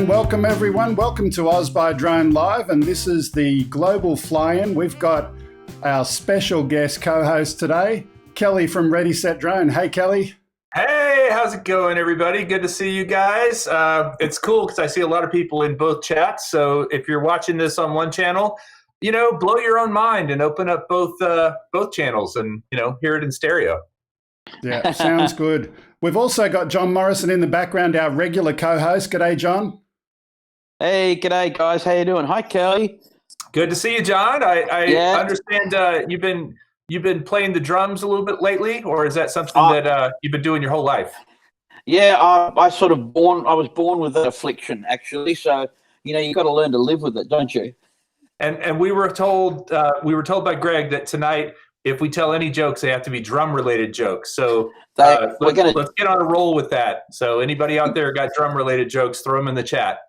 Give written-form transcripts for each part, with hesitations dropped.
welcome everyone. Welcome to Oz by Drone Live, and this is the Global Fly-In. We've got our special guest co-host today, Kelly from Ready Set Drone. Hey, Kelly. Hey, how's it going, everybody? Good to see you guys. It's cool because I see a lot of people in both chats. So if you're watching this on one channel, blow your own mind and open up both channels and hear it in stereo. Yeah, sounds good. We've also got John Morrison in the background, our regular co-host. G'day, John. Hey, g'day, guys. How you doing? Hi, Kelly. Good to see you, John. I understand you've been playing the drums a little bit lately, or is that something that you've been doing your whole life? Yeah, I was born with that affliction, actually. So you got to learn to live with it, don't you? And we were told by Greg that tonight, if we tell any jokes, they have to be drum-related jokes. So let's get on a roll with that. So anybody out there got drum-related jokes, throw them in the chat.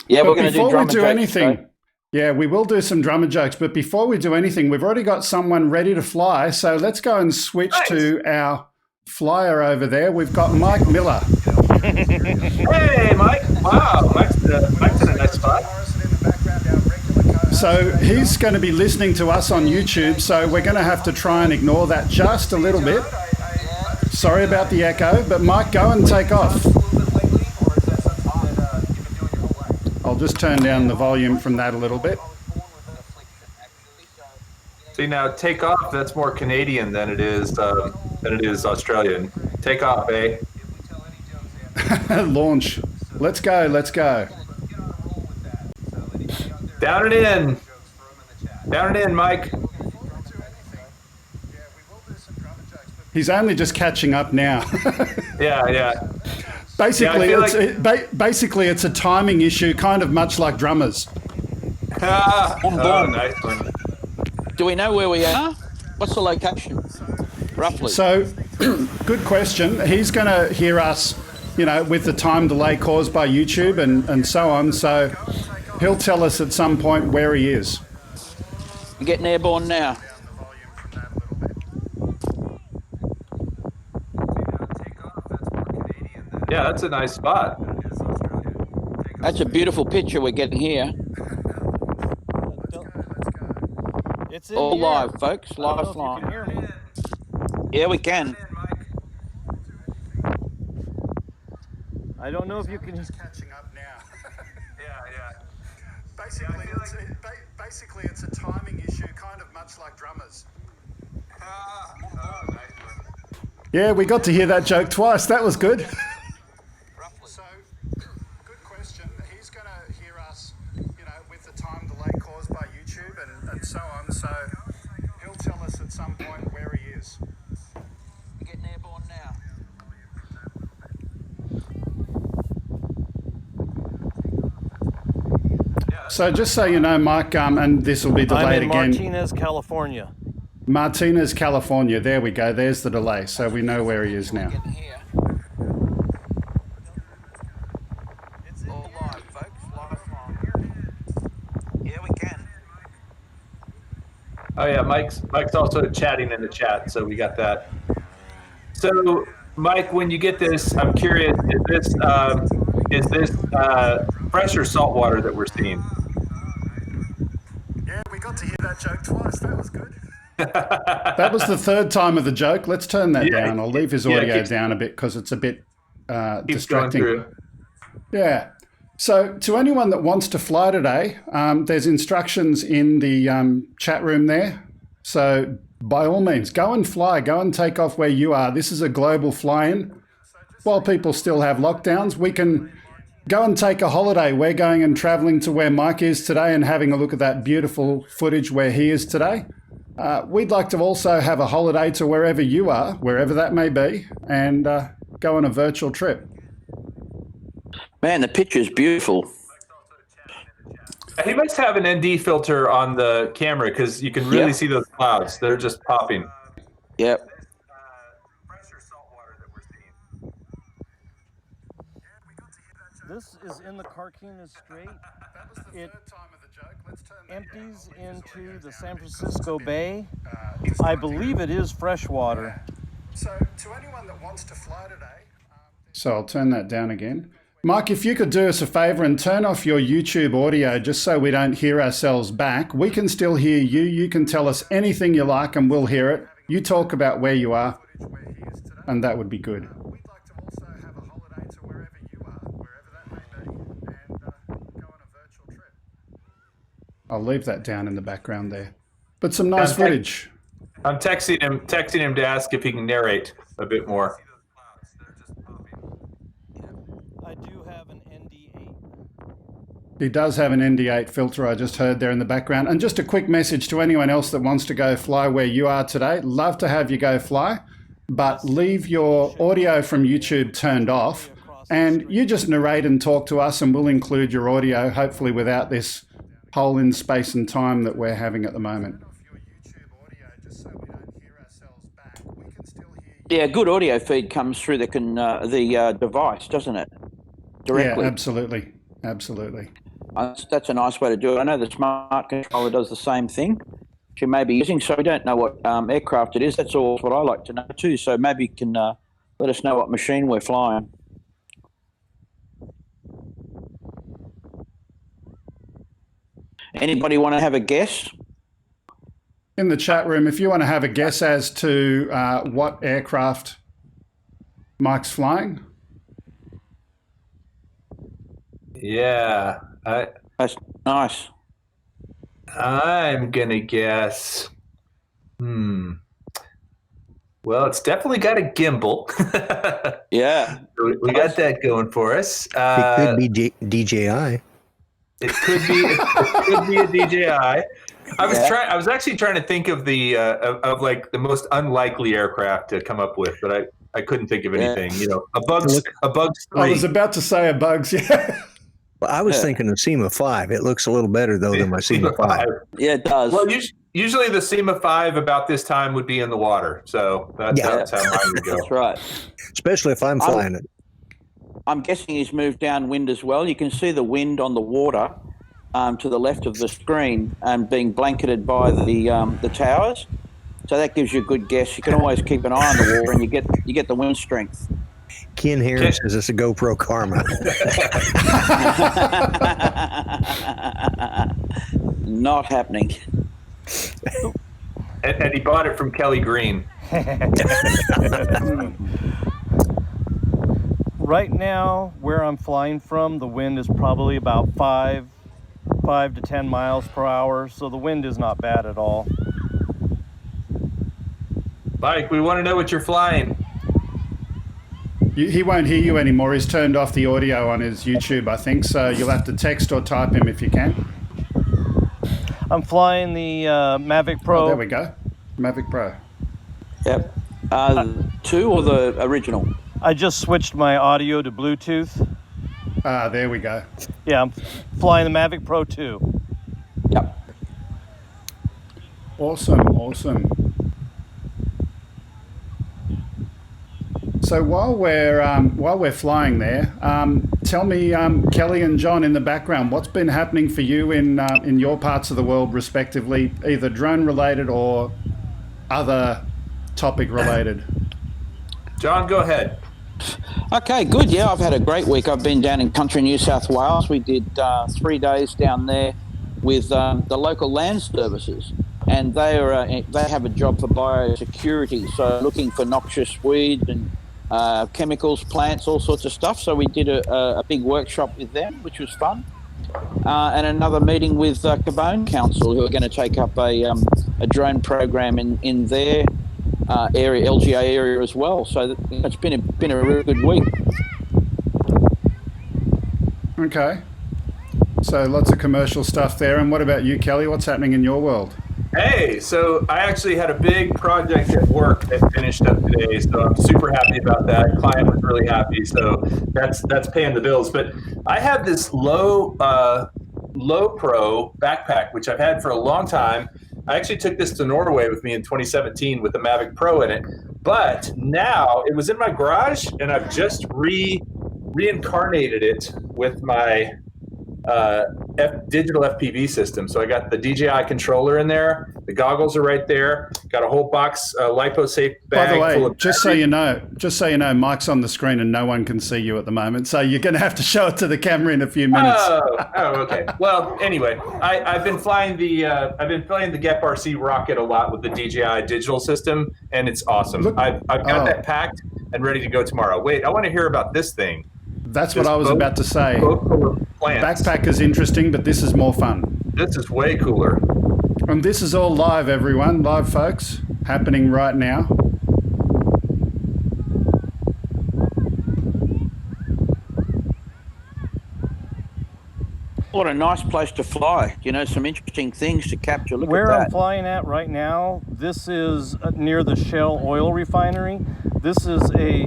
Yeah, we're going to do drummer jokes. Before we do anything, so. Yeah, we will do some drummer jokes. But before we do anything, we've already got someone ready to fly. So let's go and switch to our flyer over there. We've got Mike Miller. Hey, Mike. Wow, Mike's in a nice spot. So he's going to be listening to us on YouTube, so we're going to have to try and ignore that just a little bit. Sorry about the echo, but Mike, go and take off. I'll just turn down the volume from that a little bit. See, now take off, that's more Canadian than it is Australian. Take off, eh? Launch. Let's go. Down and in. Down and in, Mike. He's only just catching up now. Yeah. Basically, it's a timing issue, kind of much like drummers. Nice one. Do we know where we are? What's the location, roughly? So, good question. He's going to hear us, with the time delay caused by YouTube and so on. So he'll tell us at some point where he is. You're getting airborne now. Yeah, that's a nice spot. That's a beautiful picture we're getting here. It's in all here. Live, folks. Live flying. Yeah, we can. I don't know if you can. Just catching up now. Yeah. Basically, it's a timing issue, kind of much like drummers. Nice. Yeah, we got to hear that joke twice. That was good. So, good question. He's going to hear us, with the time delay caused by YouTube and so on. So he'll tell us at some point where he is. You're getting airborne now. So just so you know, Mike, and this will be delayed again. Martinez, California. Martinez, California. There we go. There's the delay. So we know where he is now. It's all live, folks. Live flying. Yeah, we can. Oh yeah, Mike's also chatting in the chat, so we got that. So, Mike, when you get this, I'm curious: is this fresh or salt water that we're seeing? Yeah, we got to hear that joke twice. That was good. That was the third time of the joke. Let's turn that down. I'll leave his audio down a bit because it's a bit distracting. Yeah. So to anyone that wants to fly today, there's instructions in the chat room there. So by all means, go and fly. Go and take off where you are. This is a global fly-in. While people still have lockdowns, we can go and take a holiday. We're going and traveling to where Mike is today and having a look at that beautiful footage where he is today. We'd like to also have a holiday to wherever you are, wherever that may be, and go on a virtual trip. Man, the picture's beautiful. He must have an ND filter on the camera because you can really see those clouds. They're just popping. Yep. This is in the Carquinez Strait. It empties into the San Francisco Bay. I believe it is freshwater. So to anyone that wants to fly today... So I'll turn that down again. Mike, if you could do us a favor and turn off your YouTube audio just so we don't hear ourselves back. We can still hear you. You can tell us anything you like and we'll hear it. You talk about where you are, and that would be good. We'd like to also have a holiday to wherever you are, wherever that may be, and go on a virtual trip. I'll leave that down in the background there. But some nice footage. I'm texting him to ask if he can narrate a bit more. I do have an ND8. He does have an ND8 filter I just heard there in the background. And just a quick message to anyone else that wants to go fly where you are today. Love to have you go fly, but leave your audio from YouTube turned off and you just narrate and talk to us and we'll include your audio, hopefully without this hole in space and time that we're having at the moment. Yeah, good audio feed comes through the device, doesn't it? Directly. Yeah, absolutely. Absolutely. That's a nice way to do it. I know the smart controller does the same thing. You may be using, so we don't know what aircraft it is. That's all what I like to know too. So maybe you can let us know what machine we're flying. Anybody want to have a guess? In the chat room, if you want to have a guess as to what aircraft Mike's flying. Yeah. That's nice. I'm going to guess. Well, it's definitely got a gimbal. Yeah. We got that going for us. It could be DJI. It could be a DJI. I was actually trying to think of the like the most unlikely aircraft to come up with, but I couldn't think of anything. Yeah. You know, a Bugs 3. I was about to say a Bugs, yeah. Well, I was thinking the SEMA 5. It looks a little better though than my SEMA 5. Yeah, it does. Well, usually the SEMA 5 about this time would be in the water, so that's how mine would go. That's right. Especially if I'm flying it. I'm guessing he's moved downwind as well. You can see the wind on the water to the left of the screen and being blanketed by the towers. So that gives you a good guess. You can always keep an eye on the water and you get the wind strength. Ken Harris says it's a GoPro Karma. Not happening. And he bought it from Kelly Green. Right now, where I'm flying from, the wind is probably about 5 to 10 miles per hour, so the wind is not bad at all. Mike, we want to know what you're flying. He won't hear you anymore. He's turned off the audio on his YouTube, I think, so you'll have to text or type him if you can. I'm flying the Mavic Pro. Oh, there we go. Mavic Pro. Yep. 2 or the original? I just switched my audio to Bluetooth. There we go. Yeah, I'm flying the Mavic Pro 2. Yep. Awesome. So while we're flying there, tell me, Kelly and John in the background, what's been happening for you in your parts of the world, respectively, either drone related or other topic related? John, go ahead. Okay, good. Yeah, I've had a great week. I've been down in country New South Wales. We did 3 days down there with the local land services, and they have a job for biosecurity, so looking for noxious weeds and chemicals, plants, all sorts of stuff. So we did a big workshop with them, which was fun, and another meeting with Cabone Council, who are going to take up a drone program in their area, LGA area as well. So it's been a really good week. Okay. So lots of commercial stuff there. And what about you, Kelly? What's happening in your world? Hey, so I actually had a big project at work that finished up today, so I'm super happy about that. Client was really happy, so that's paying the bills. But I have this low pro backpack, which I've had for a long time. I actually took this to Norway with me in 2017 with the Mavic Pro in it. But now it was in my garage, and I've just reincarnated it with my digital FPV system. So I got the DJI controller in there. The goggles are right there. Got a whole box, lipo-safe bag. By the way, full of just so you know, Mike's on the screen and no one can see you at the moment. So you're going to have to show it to the camera in a few minutes. Oh, okay. Well, anyway, I've been flying the Gep RC rocket a lot with the DJI digital system, and it's awesome. I've got that packed and ready to go tomorrow. Wait, I want to hear about this thing. That's what I was about to say. Backpack is interesting, but this is more fun. This is way cooler. And this is all live, everyone. Live, folks. Happening right now. What a nice place to fly. You know, some interesting things to capture. Look Where at that. I'm flying at right now, this is near the Shell oil refinery. This is an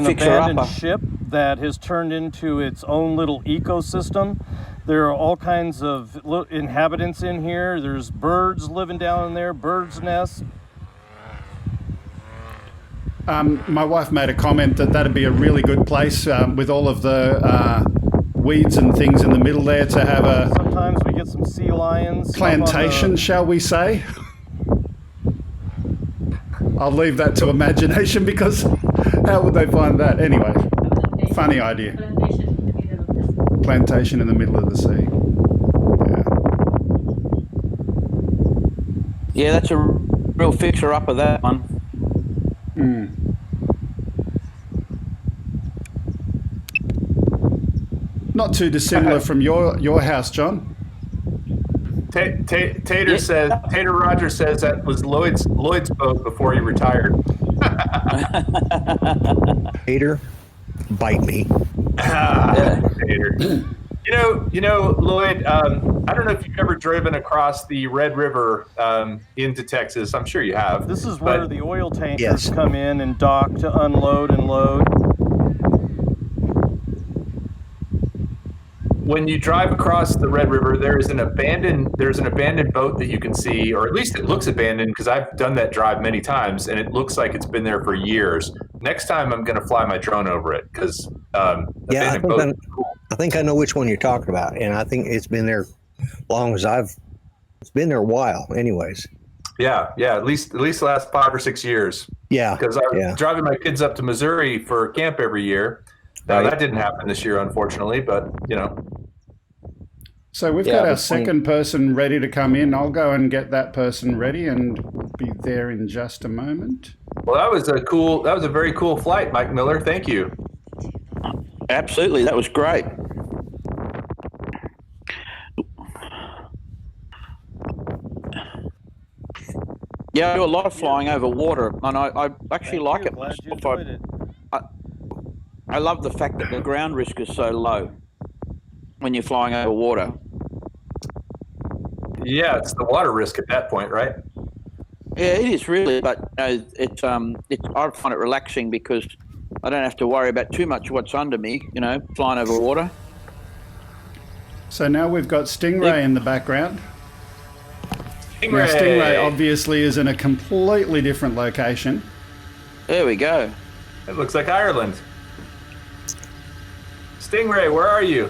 abandoned ship that has turned into its own little ecosystem. There are all kinds of inhabitants in here. There's birds living down in there, birds' nests. My wife made a comment that that'd be a really good place with all of the weeds and things in the middle there to have a... Sometimes we get some sea lions. Plantation, shall we say? I'll leave that to imagination because how would they find that? Anyway, funny idea. Plantation in the middle of the sea. Yeah, that's a real fixer-upper, that one. Not too dissimilar from your house, John. Tater Rogers says that was Lloyd's boat before he retired. Tater, bite me. Tater. You know, Lloyd. I don't know if you've ever driven across the Red River into Texas. I'm sure you have. This is where the oil tankers come in and dock to unload and load. When you drive across the Red River, there's an abandoned boat that you can see, or at least it looks abandoned because I've done that drive many times, and it looks like it's been there for years. Next time, I'm going to fly my drone over it because I think I know which one you're talking about, and I think it's been there long as it's been there a while, anyways. Yeah, at least the last 5 or 6 years. Yeah, because I'm driving my kids up to Missouri for camp every year. Now, that didn't happen this year, unfortunately, but, you know. So we've got our second person ready to come in. I'll go and get that person ready and we'll be there in just a moment. Well, that was a very cool flight, Mike Miller. Thank you. Absolutely. That was great. Yeah, I do a lot of flying over water, and I actually like it. I love the fact that the ground risk is so low when you're flying over water. Yeah, it's the water risk at that point, right? Yeah, it is really, but I find it relaxing because I don't have to worry about too much what's under me, you know, flying over water. So now we've got Stingray in the background. Stingray. Now, Stingray obviously is in a completely different location. There we go. It looks like Ireland. Stingray, where are you?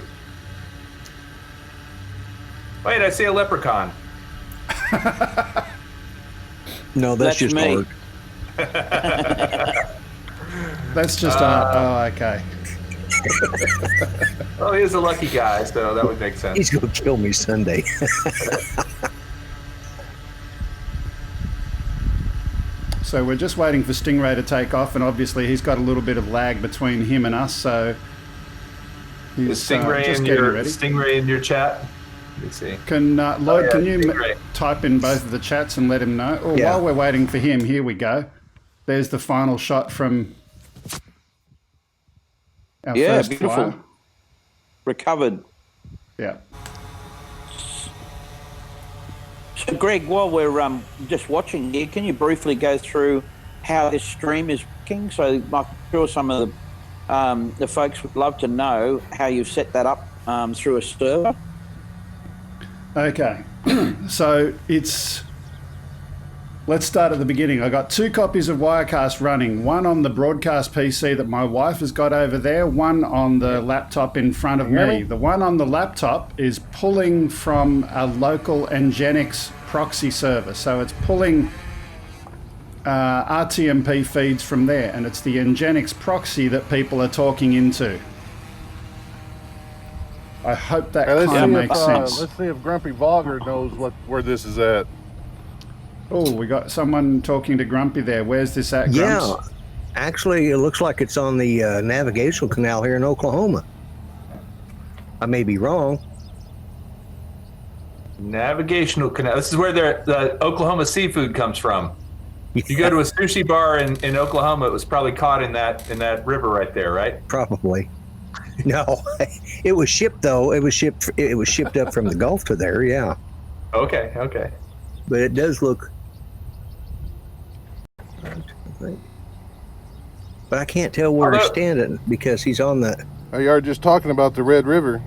Wait, I see a leprechaun. No, that's just me. art. That's just art. Oh, okay. Well, he's a lucky guy, so that would make sense. He's going to kill me Sunday. So we're just waiting for Stingray to take off, and obviously he's got a little bit of lag between him and us, so he's Stingray in your chat? Let me see. Can Lloyd, can you type in both of the chats and let him know? Or while we're waiting for him, here we go. There's the final shot from our first beautiful. flyer. Recovered. Yeah. So, Greg, while we're just watching here, can you briefly go through how this stream is working? So I'm sure some of the folks would love to know how you've set that up through a server. Okay. So let's start at the beginning. I got 2 copies of Wirecast running, one on the broadcast PC that my wife has got over there, one on the laptop in front of me. The one on the laptop is pulling from a local Nginx proxy server. So it's pulling RTMP feeds from there, and it's the Nginx proxy that people are talking into. I hope that kind of makes sense. Let's see if Grumpy Vlogger knows where this is at. Oh, we got someone talking to Grumpy there. Where's this at, Grumps? Yeah, actually, it looks like it's on the navigational canal here in Oklahoma. I may be wrong. Navigational canal. This is where the Oklahoma seafood comes from. You go to a sushi bar in Oklahoma, it was probably caught in that river right there, right? Probably. No, it was shipped though. It was shipped up from the Gulf to there. Yeah. Okay. But it does look. But I can't tell where he's standing because he's on the. Oh, you are just talking about the Red River.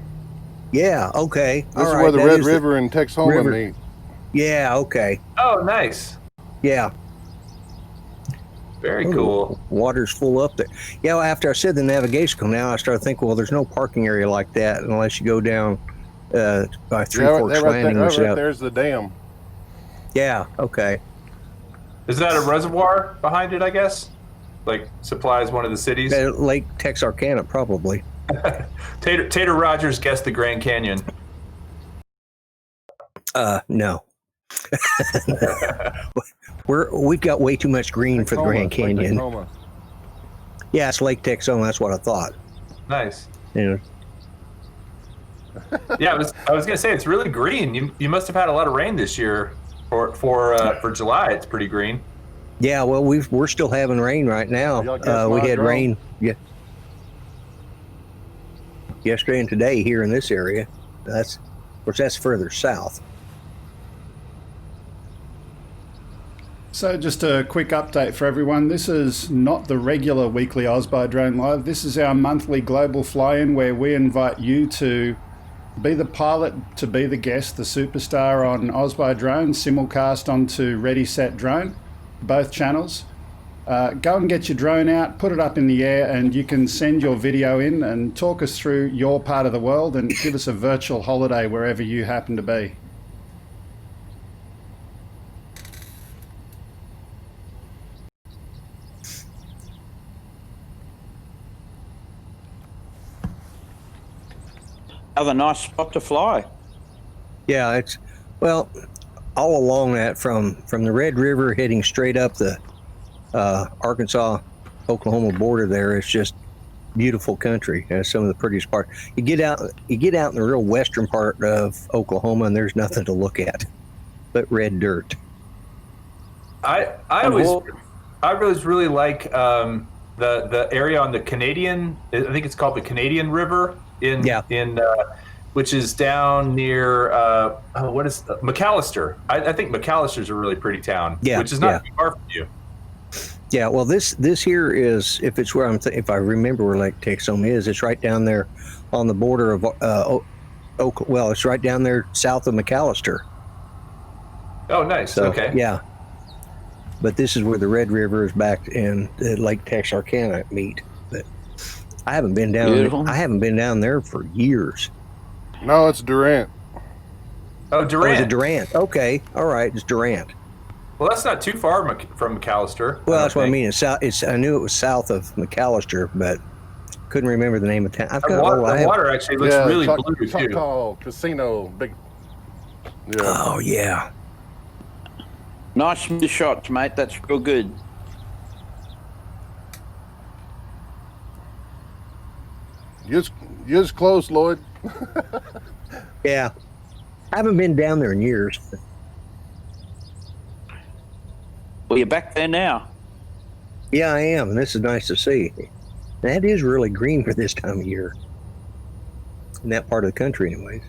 Yeah. Okay. This is where the Red River and Texoma meet. Yeah. Okay. Oh, nice. Yeah. Very cool. Water's full up there. Yeah, well, after I said the navigation canal, I started thinking, well, there's no parking area like that unless you go down by Three Forks Landing. Right there's the dam. Yeah, okay. Is that a reservoir behind it, I guess? Like supplies one of the cities? Lake Texarkana, probably. Tater Rogers guessed the Grand Canyon. No. We've got way too much green for the Grand Canyon. Yeah, it's Lake Texoma. That's what I thought. Nice. Yeah. Yeah, I was gonna say it's really green. You must have had a lot of rain this year. For July, it's pretty green. Yeah, well, we're still having rain right now. We had rain yesterday and today here in this area. That's further south. So just a quick update for everyone. This is not the regular weekly Ausby Drone Live. This is our monthly global fly-in where we invite you to be the pilot, to be the guest, the superstar on Ausby Drone, simulcast onto Ready Set Drone, both channels. Go and get your drone out, put it up in the air, and you can send your video in and talk us through your part of the world and give us a virtual holiday wherever you happen to be. Another nice spot to fly. Yeah, it's all along that from the Red River heading straight up the Arkansas Oklahoma border there. It's just beautiful country. It's some of the prettiest part. You get out in the real western part of Oklahoma and there's nothing to look at but red dirt. I always really like the area on the Canadian, I think it's called the Canadian River which is down near what is McAllister. I think McAllister's a really pretty town, which is not too far from you. Yeah, well, this here is, if it's where if I remember where Lake Texoma is, it's right down there on the border of it's right down there south of McAllister. Oh, nice. So, okay. Yeah. But this is where the Red River is back and Lake Texarkana meet. But I haven't been down. Beautiful. I haven't been down there for years. No, it's Durant. Oh, Durant. Oh, is it Durant? Okay, all right, it's Durant. Well, that's not too far from McAllister. Well, that's what I mean. I knew it was south of McAllister, but couldn't remember the name of town. The water actually looks really blue too. Choctaw Casino, big. Yeah. Oh yeah. Nice smooth shots, mate. That's real good. You're close, Lloyd. Yeah. I haven't been down there in years. Well, you're back there now. Yeah, I am, and this is nice to see. That is really green for this time of year. In that part of the country, anyways.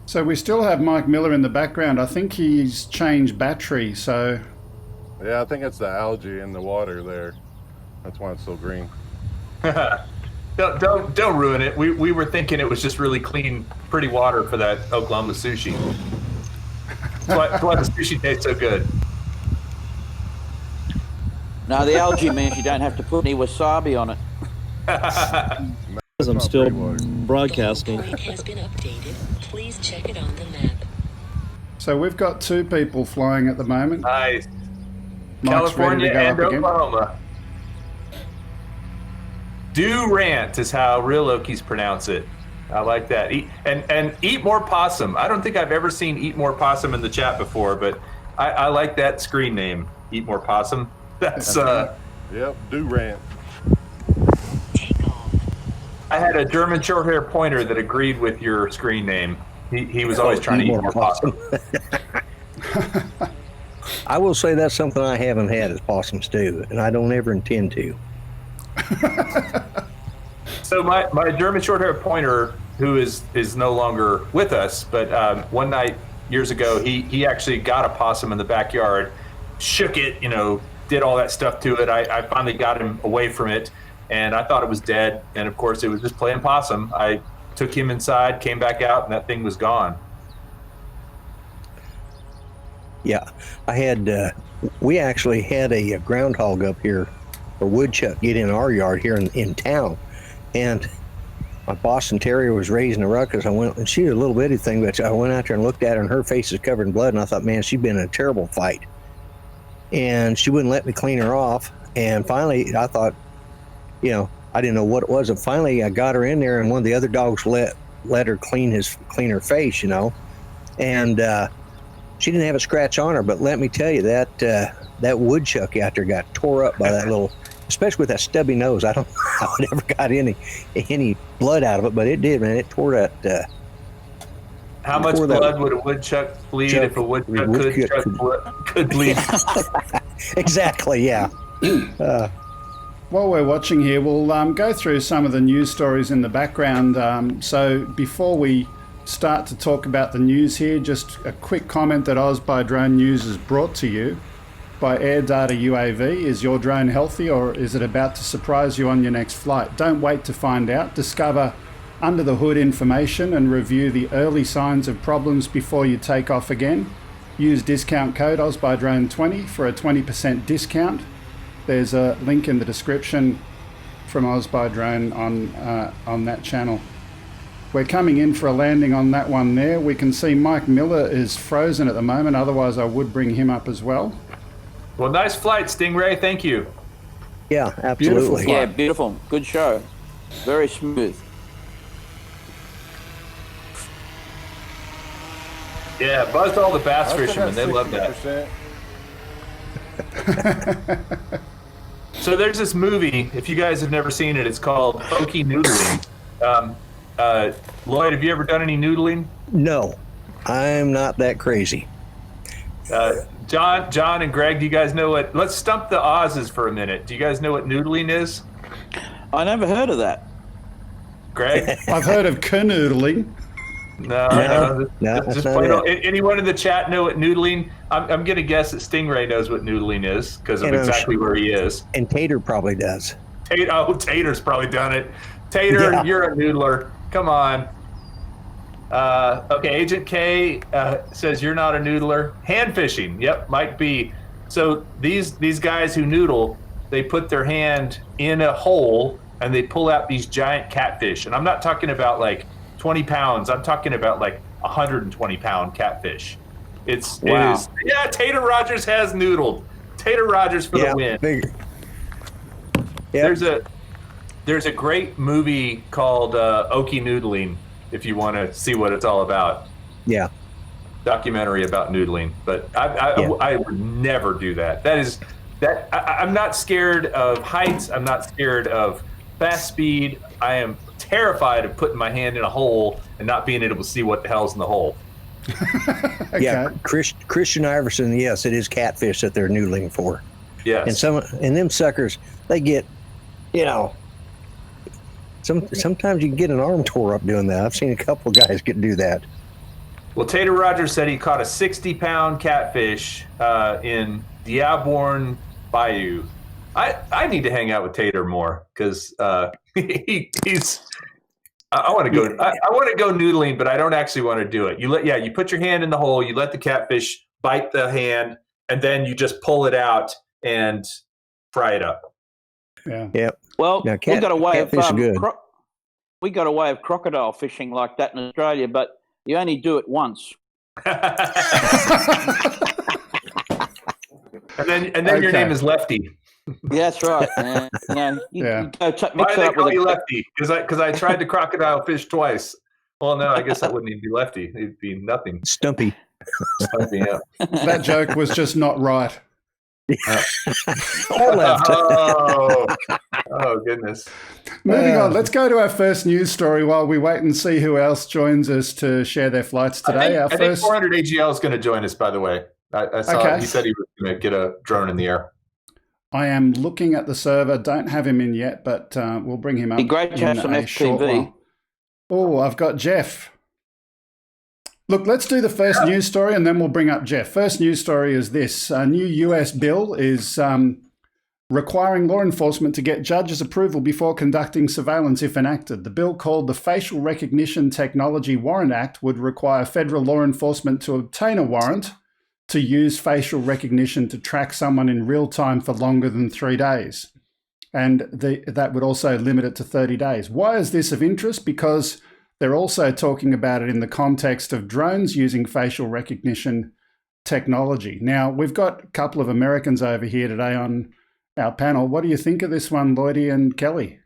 So we still have Mike Miller in the background. I think he's changed battery, so... Yeah, I think it's the algae in the water there. That's why it's so green. Don't ruin it. We were thinking it was just really clean, pretty water for that Oklahoma sushi. That's why the sushi tastes so good. No, the algae means you don't have to put any wasabi on it. Because I'm still broadcasting. The point has been updated. Please check it on the map. So we've got 2 people flying at the moment. Nice. Mike's California ready to go and up again. Oklahoma. Durant is how real Okies pronounce it. I like that. Eat more possum. I don't think I've ever seen Eat More Possum in the chat before, but I like that screen name, Eat More Possum. That's Yep, Durant. I had a German short hair pointer that agreed with your screen name. He was always trying to eat more possum. I will say that's something I haven't had is possum stew, and I don't ever intend to. So my German short hair pointer, who is no longer with us, but one night years ago, he actually got a possum in the backyard, shook it, did all that stuff to it. I finally got him away from it, and I thought it was dead. And of course, it was just playing possum. I took him inside, came back out, and that thing was gone. Yeah, we actually had a groundhog up here, a woodchuck, get in our yard here in town. And my Boston Terrier was raising a ruckus. I went, and she was a little bitty thing, but I went out there and looked at her, and her face is covered in blood. And I thought, man, she'd been in a terrible fight. And she wouldn't let me clean her off. And finally, I thought, I didn't know what it was. And finally, I got her in there, and one of the other dogs let her clean her face, and she didn't have a scratch on her. But let me tell you, that woodchuck out there got tore up by that little, especially with that stubby nose. I don't know how it ever got any blood out of it, but it did, man. It tore that. How much blood would a woodchuck bleed if a woodchuck could bleed? Exactly, yeah. While we're watching here, we'll go through some of the news stories in the background. So before we start to talk about the news here, just a quick comment that Oz by Drone News is brought to you by Air Data UAV. Is your drone healthy, or is it about to surprise you on your next flight? Don't wait to find out. Discover under the hood information and review the early signs of problems before you take off again. Use discount code OzByDrone20 for a 20% discount. There's a link in the description from OzByDrone on that channel. We're coming in for a landing on that one there. We can see Mike Miller is frozen at the moment, otherwise I would bring him up as well. Well, nice flight, Stingray. Thank you. Yeah, absolutely. Yeah, beautiful. Good show. Very smooth. Yeah, buzzed all the bass fishermen. They love that. So there's this movie, if you guys have never seen it, it's called Okie Noodling. Lloyd, have you ever done any noodling? No, I'm not that crazy. John and Greg, do you guys know what, let's stump the Oz's for a minute. Do you guys know what noodling is? I never heard of that. Greg? I've heard of canoodling. No. Just anyone in the chat know what noodling? I'm going to guess that Stingray knows what noodling is because of exactly where he is. And Tater probably does. Tater's probably done it. Tater, yeah. You're a noodler. Come on. Okay, Agent K says you're not a noodler. Hand fishing. Yep, might be. So these guys who noodle, they put their hand in a hole and they pull out these giant catfish. And I'm not talking about like 20 pounds. I'm talking about like 120-pound catfish. Wow. Yeah, Tater Rogers has noodled. Tater Rogers for the win. Yeah. There's a great movie called Okie Noodling, if you want to see what it's all about. Yeah. Documentary about noodling. But I would never do that. I'm not scared of heights. I'm not scared of fast speed. I am terrified of putting my hand in a hole and not being able to see what the hell's in the hole. Okay. Yeah, Christian Iverson, yes, it is catfish that they're noodling for. Yes. And them suckers, they get, sometimes you can get an arm tore up doing that. I've seen a couple of guys do that. Well, Tater Rogers said he caught a 60-pound catfish in Dearborn Bayou. I need to hang out with Tater more because he's I want to go. I want to go noodling, but I don't actually want to do it. You put your hand in the hole, you let the catfish bite the hand, and then you just pull it out and fry it up. Yeah. Yep. Well, Now, we got a way of catfish are good. we got a way of crocodile fishing like that in Australia, but you only do it once. And then your name is Lefty. Yeah, that's right. You go mix Why it do they up call with you Lefty? Because I tried to crocodile fish twice. Well, no, I guess that wouldn't even be Lefty. It'd be nothing. Stumpy. Stumpy, yeah. That joke was just not right. I left. Oh, goodness. Moving on, let's go to our first news story while we wait and see who else joins us to share their flights today. I think 400 AGL is going to join us, by the way. I saw he said he was going to get a drone in the air. I am looking at the server. Don't have him in yet, but we'll bring him up. Be great to have some FPV. Oh, I've got Jeff. Look, let's do the first news story and then we'll bring up Jeff. First news story is this. A new US bill is requiring law enforcement to get judges' approval before conducting surveillance if enacted. The bill, called the Facial Recognition Technology Warrant Act, would require federal law enforcement to obtain a warrant to use facial recognition to track someone in real time for longer than 3 days. And that would also limit it to 30 days. Why is this of interest? Because they're also talking about it in the context of drones using facial recognition technology. Now, we've got a couple of Americans over here today on our panel. What do you think of this one, Lloydie and Kelly?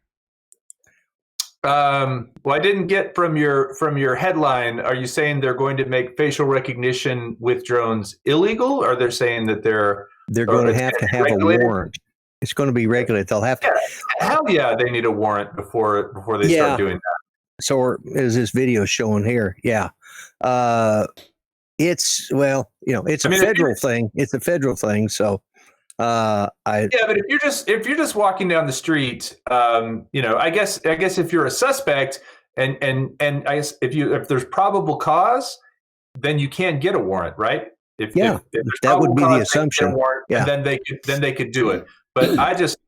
Well, I didn't get from your headline. Are you saying they're going to make facial recognition with drones illegal, or they're saying that they're going to have a warrant? It's going to be regulated. They'll have to. Yeah, hell yeah, they need a warrant before they start doing that. So is this video showing here? Yeah. It's it's a federal thing. It's a federal thing. So but if you're just walking down the street, I guess if you're a suspect and I guess if there's probable cause, then you can get a warrant, right? If that would be the assumption. And then they could do it. But I just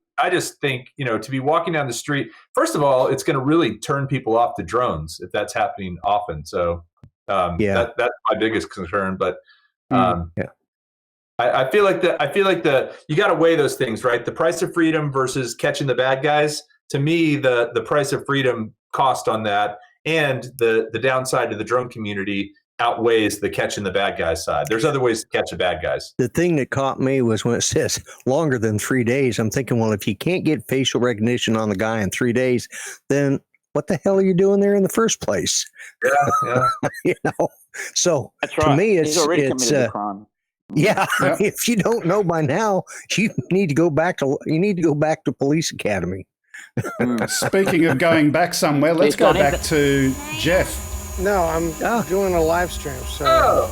think, to be walking down the street, first of all, it's going to really turn people off to drones if that's happening often. So that's my biggest concern. But I feel like you got to weigh those things, right? The price of freedom versus catching the bad guys. To me, the price of freedom cost on that and the downside to the drone community outweighs the catching the bad guys side. There's other ways to catch the bad guys. The thing that caught me was when it says longer than 3 days. I'm thinking, well, if you can't get facial recognition on the guy in 3 days, then what the hell are you doing there in the first place? Yeah. So that's right. To me, He's already committed a crime. Yeah, if you don't know by now, you need to go back to police academy. Speaking of going back somewhere, let's go back to Jeff. No, I'm doing a live stream. So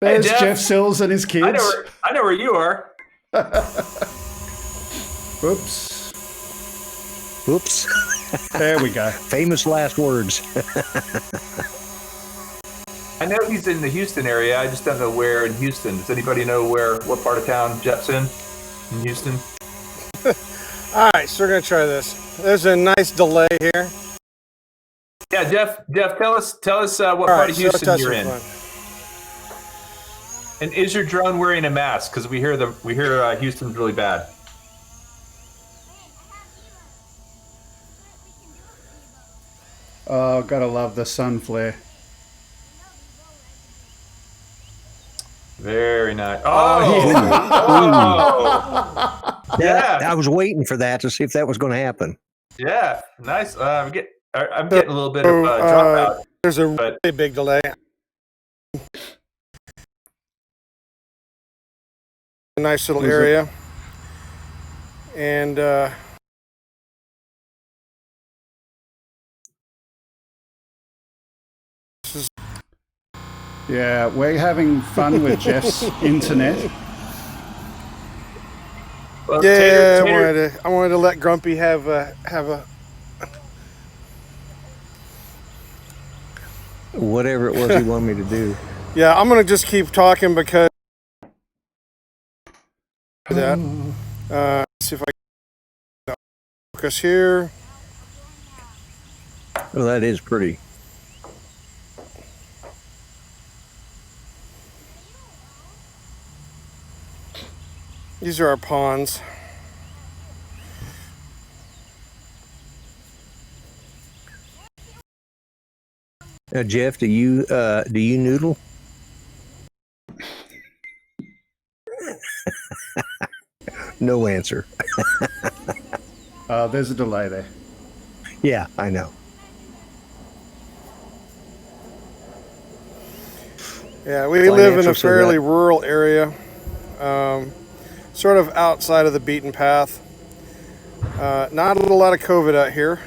there's Jeff Sills and his kids. I know where you are. Oops. There we go. Famous last words. I know he's in the Houston area. I just don't know where in Houston. Does anybody know what part of town Jeff's in Houston? All right, so we're going to try this. There's a nice delay here. Yeah, Jeff, tell us what part of Houston you're in. And is your drone wearing a mask? Because we hear Houston's really bad. Oh, gotta love the sun flare. Very nice. I was waiting for that to see if that was going to happen. Yeah, nice. I'm getting a little bit of dropout. There's a really big delay. A nice little area. And yeah, we're having fun with Jeff's internet. Well, yeah, I wanted to let Grumpy have a whatever it was he wanted me to do. Yeah, I'm gonna just keep talking because that. See if I can focus here. Well, that is pretty. These are our ponds. Jeff, do you noodle? No answer. There's a delay there. Yeah, I know. Yeah, we live in a fairly rural area, sort of outside of the beaten path. Not a lot of COVID out here.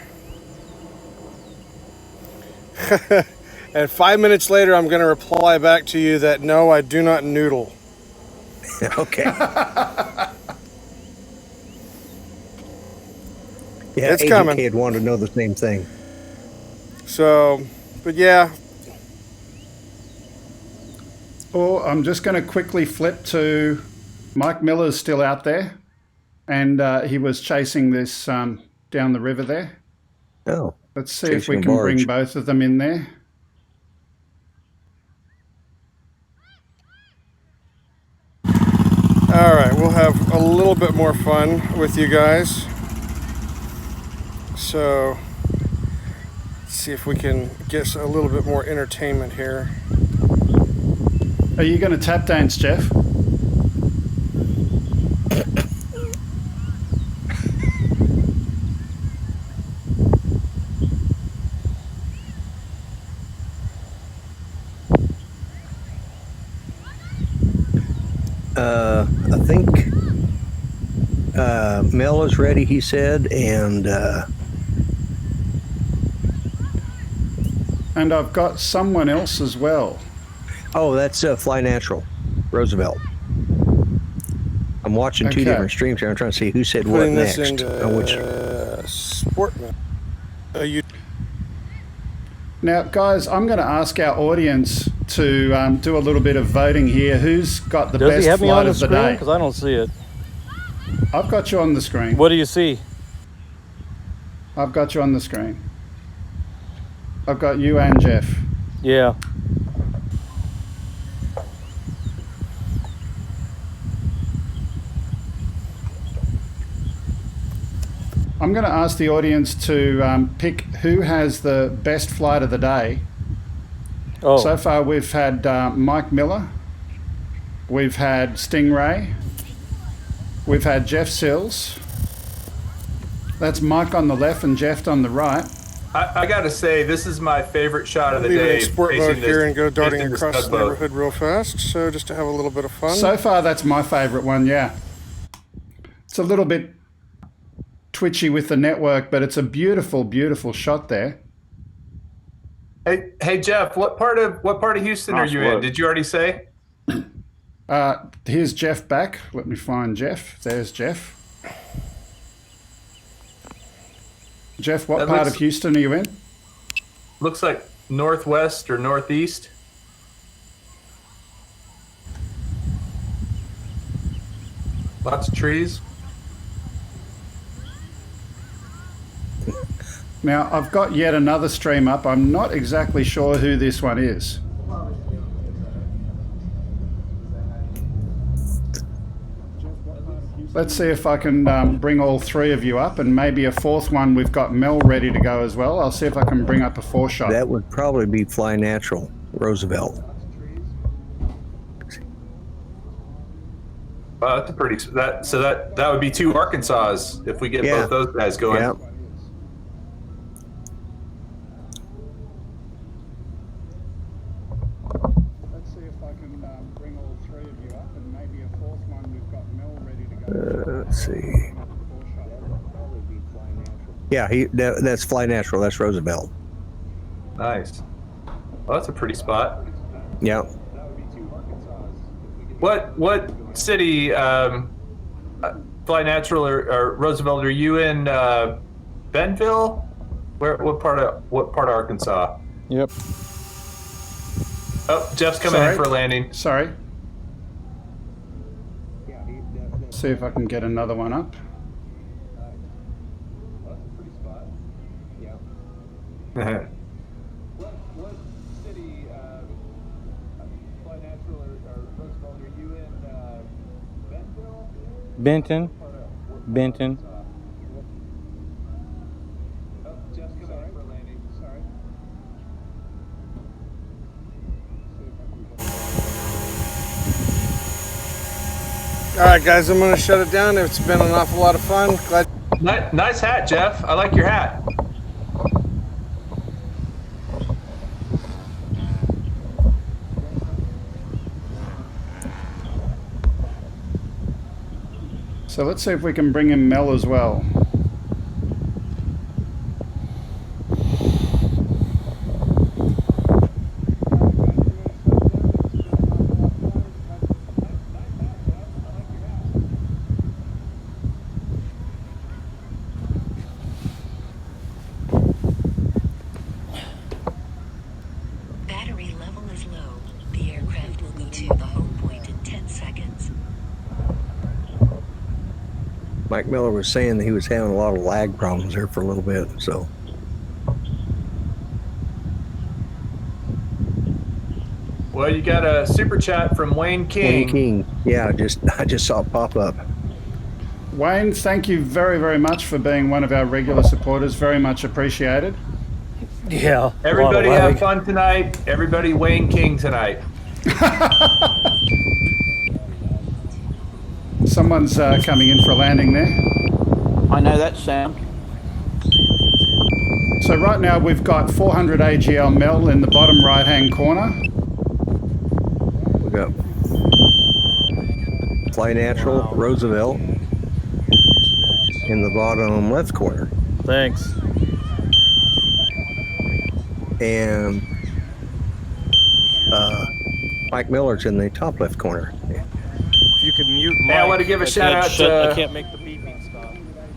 And 5 minutes later, I'm going to reply back to you that no, I do not noodle. Okay. Yeah, It's coming. Kid wanted to know the same thing. So, but yeah. Oh, I'm just going to quickly flip to Mike Miller's still out there, and he was chasing this down the river there. Oh. Let's see if we can bring both of them in there. All right, we'll have a little bit more fun with you guys. So, let's see if we can get a little bit more entertainment here. Are you going to tap dance, Jeff? I think Mel is ready, he said, and I've got someone else as well. Oh, that's Fly Natural, Roosevelt. I'm watching two different streams here. I'm trying to see who said what next. Sportman. Now, guys, I'm going to ask our audience to do a little bit of voting here. Who's got the best flight of the day? Because I don't see it. I've got you on the screen. What do you see? I've got you on the screen. I've got you and Jeff. Yeah. I'm going to ask the audience to pick who has the best flight of the day. Oh. So far, we've had Mike Miller, we've had Stingray, we've had Jeff Sills. That's Mike on the left and Jeff on the right. I got to say, this is my favorite shot of the Leave it day. in sport mode here and go darting across the neighborhood real fast. So just to have a little bit of fun. So far, that's my favorite one. Yeah, it's a little bit twitchy with the network, but it's a beautiful, beautiful shot there. Hey Jeff, what part of Houston are you in? Did you already say? Here's Jeff back. Let me find Jeff. There's Jeff. Jeff, what part of Houston are you in? Looks like northwest or northeast. Lots of trees. Now, I've got yet another stream up. I'm not exactly sure who this one is. Let's see if I can bring all three of you up, and maybe a fourth one. We've got Mel ready to go as well. I'll see if I can bring up a four shot. That would probably be Fly Natural, Roosevelt. That's a pretty. That would be two Arkansas if we get both those guys going. Yeah. Let's see if I can bring all three of you up, and maybe a fourth one. We've got Mel ready to go. Let's see. Yeah, that's Fly Natural. That's Roosevelt. Nice. Well, that's a pretty spot. Yeah. What city, Fly Natural or Roosevelt? Are you in Bentonville? What part of Arkansas? Yep. Oh, Jeff's coming in for a landing. Sorry. See if I can get another one up. What city, Fly Natural or Roosevelt, are you in Bentonville? Benton. Oh, Jeff's coming in for a landing. Sorry. All right, guys, I'm going to shut it down. It's been an awful lot of fun. Glad. Nice hat, Jeff. I like your hat. So let's see if we can bring in Mel as well. Battery level is low. The aircraft will go to the home point in 10 seconds. Mike Miller was saying that he was having a lot of lag problems there for a little bit, so. Well, you got a super chat from Wayne King. Wayne King, yeah, I just saw it pop up. Wayne, thank you very, very much for being one of our regular supporters. Very much appreciated. Yeah. Everybody have fun tonight. Everybody Wayne King tonight. Someone's coming in for a landing there. I know that sound. So right now we've got 400 AGL Mel in the bottom right-hand corner. We got Fly Natural, Roosevelt in the bottom left corner. Thanks. And Mike Miller's in the top left corner. If you could mute Mike. Hey, I want to give a shout out I to. can't make the beeping stop.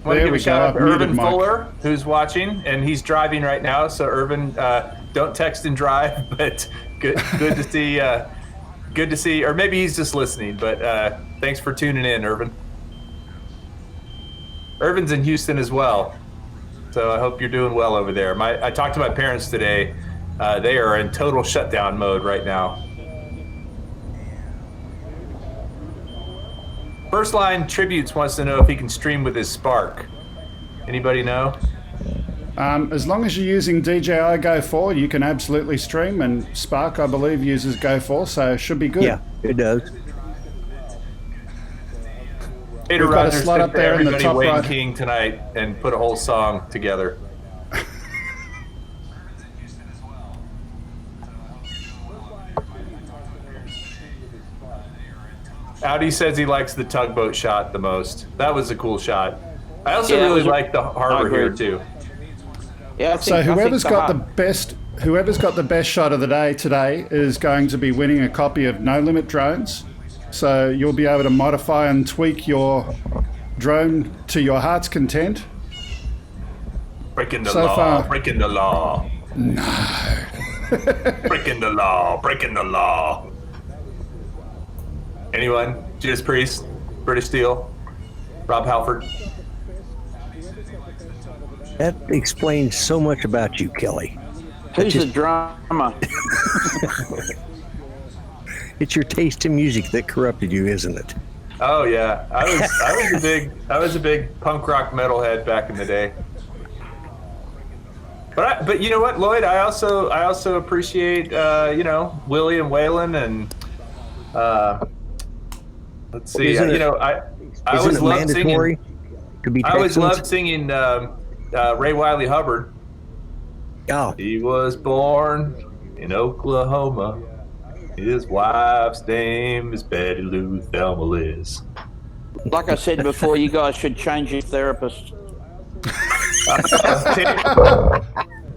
I want to give a shout out to Muted Irvin Mike. Fuller, who's watching, and he's driving right now. So Irvin, don't text and drive, but good to see. Good to see, or maybe he's just listening. But thanks for tuning in, Irvin. Irvin's in Houston as well, so I hope you're doing well over there. I talked to my parents today. They are in total shutdown mode right now. First Line Tributes wants to know if he can stream with his Spark. Anybody know? As long as you're using DJI Go 4, you can absolutely stream, and Spark, I believe, uses Go 4, so it should be good. Yeah, it does. Peter We've got a Rogers slot up there in the everybody top Wayne right. King tonight and put a whole song together. Audi says he likes the tugboat shot the most. That was a cool shot. I also really like the harbor here too. Yeah. So whoever's got the best shot of the day today is going to be winning a copy of No Limit Drones. So you'll be able to modify and tweak your drone to your heart's content. Breaking the So law. far- Breaking the law. No. Breaking the law. Breaking the law. Anyone? Judas Priest, British Steel, Rob Halford. That explains so much about you, Kelly. Who's the drummer? It's your taste in music that corrupted you, isn't it? Oh yeah, I was a big punk rock metalhead back in the day. But you know what, Lloyd? I also appreciate Willie and Waylon and let's see. Isn't it- I Isn't always it loved mandatory singing. to be I always Texans? loved singing Ray Wiley Hubbard. Oh, He was born in Oklahoma. His wife's name is Betty Lou Thelma Liz. Like I said before, you guys should change your therapist.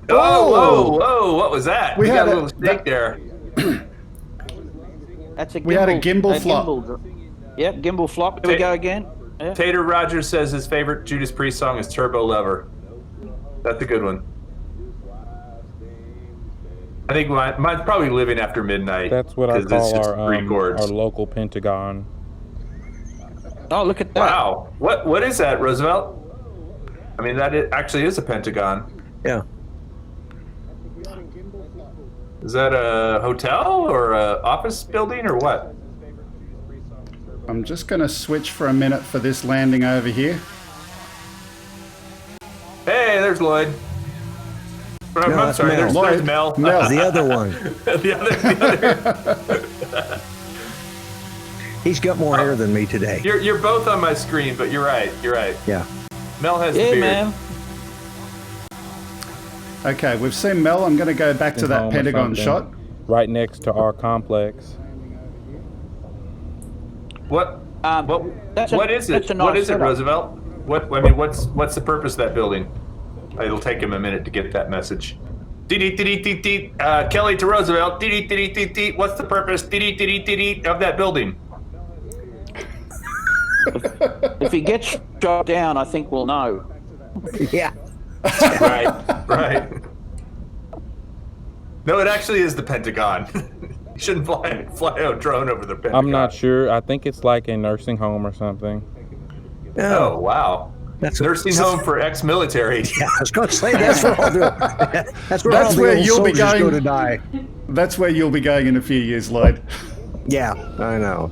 Whoa! What was that? We We had got a a- little snake there. That's a gimbal. We had a gimbal flop. Yep, gimbal flop. Here we go again. Yeah. Tater Rogers says his favorite Judas Priest song is Turbo Lover. That's a good one. I think mine's probably Living After Midnight. That's what I 'cause it's call just our three chords. local Pentagon. Oh, look at that. Wow. What is that, Roosevelt? I mean, actually is a pentagon. yeah. Is that a hotel or a office building or what? I'm just going to switch for a minute for this landing over here. Hey, there's Lloyd. No, I'm that's sorry, Mel. there's Mel. Mel. The other one. the other. He's got more hair than me today. You're both on my screen, but you're right. You're right. Yeah. Mel has the Yeah, beard. man. Okay, we've seen Mel. I'm going to go back to that Home or Pentagon something, shot. right next to our complex. What That's is that's it? a nice What is it, setup. Roosevelt? What's the purpose of that building? It'll take him a minute to get that message. Kelly to Roosevelt. What's the purpose of that building? If he gets shot down, I think we'll know. Yeah. Right. No, it actually is the Pentagon. You shouldn't fly a drone over the Pentagon. I'm not sure. I think it's like a nursing home or something. Oh, wow. That's Nursing home for ex-military. Yeah, I was going to say that's where all the That's all the where old you'll be soldiers go going. to die. That's where you'll be going in a few years, Lloyd. Yeah, I know.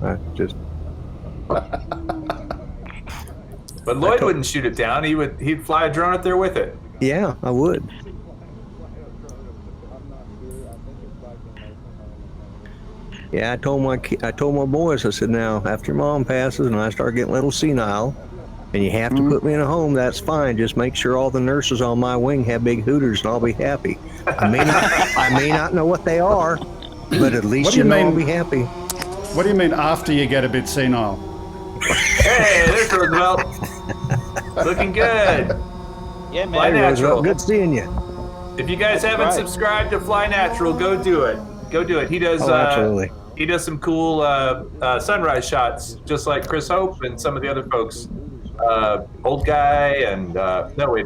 But Lloyd wouldn't shoot it down. He'd fly a drone up there with it. Yeah, I would. Yeah, I told my boys, I said, now after Mom passes and I start getting a little senile, and you have to put me in a home, that's fine. Just make sure all the nurses on my wing have big hooters, and I'll be happy. I may not know what they are, but at least I'll be happy. What do you mean after you get a bit senile? Hey, there's Roosevelt. Looking good. Yeah, man. Fly Natural. Good seeing you. If you guys haven't right. subscribed to Fly Natural, go do it. Go do it. He does. Absolutely. He does some cool sunrise shots, just like Chris Hope and some of the other folks. Old guy and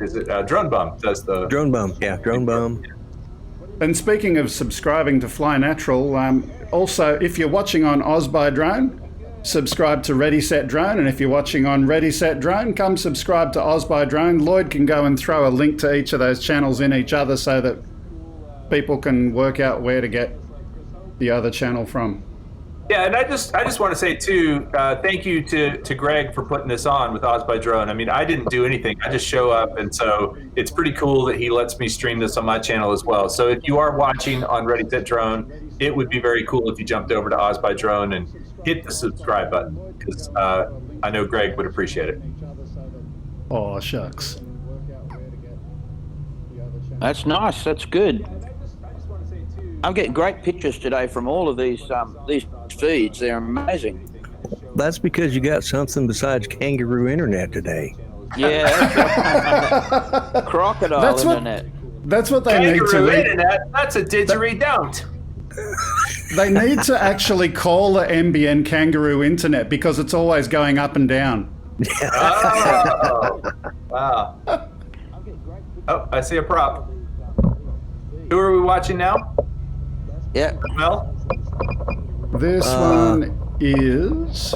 is it Drone Bum does the Drone Bum? Yeah, Drone Bum. And speaking of subscribing to Fly Natural, also if you're watching on Oz by Drone, subscribe to Ready Set Drone, and if you're watching on Ready Set Drone, come subscribe to Oz by Drone. Lloyd can go and throw a link to each of those channels in each other so that people can work out where to get the other channel from. Yeah, and I just want to say too, thank you to Greg for putting this on with Oz by Drone. I mean, I didn't do anything; I just show up, and so it's pretty cool that he lets me stream this on my channel as well. So if you are watching on Ready Set Drone, it would be very cool if you jumped over to Oz by Drone and hit the subscribe button, because I know Greg would appreciate it. Oh shucks. That's nice. That's good. I'm getting great pictures today from all of these feeds. They're amazing. That's because you got something besides kangaroo internet today. Yeah, that's crocodile internet. That's what they Kangaroo need to. internet. That's a didgeridoo. They need to actually call the NBN kangaroo internet because it's always going up and down. Oh, wow. Oh, I see a prop. Who are we watching now? Yeah. Mel? This one is.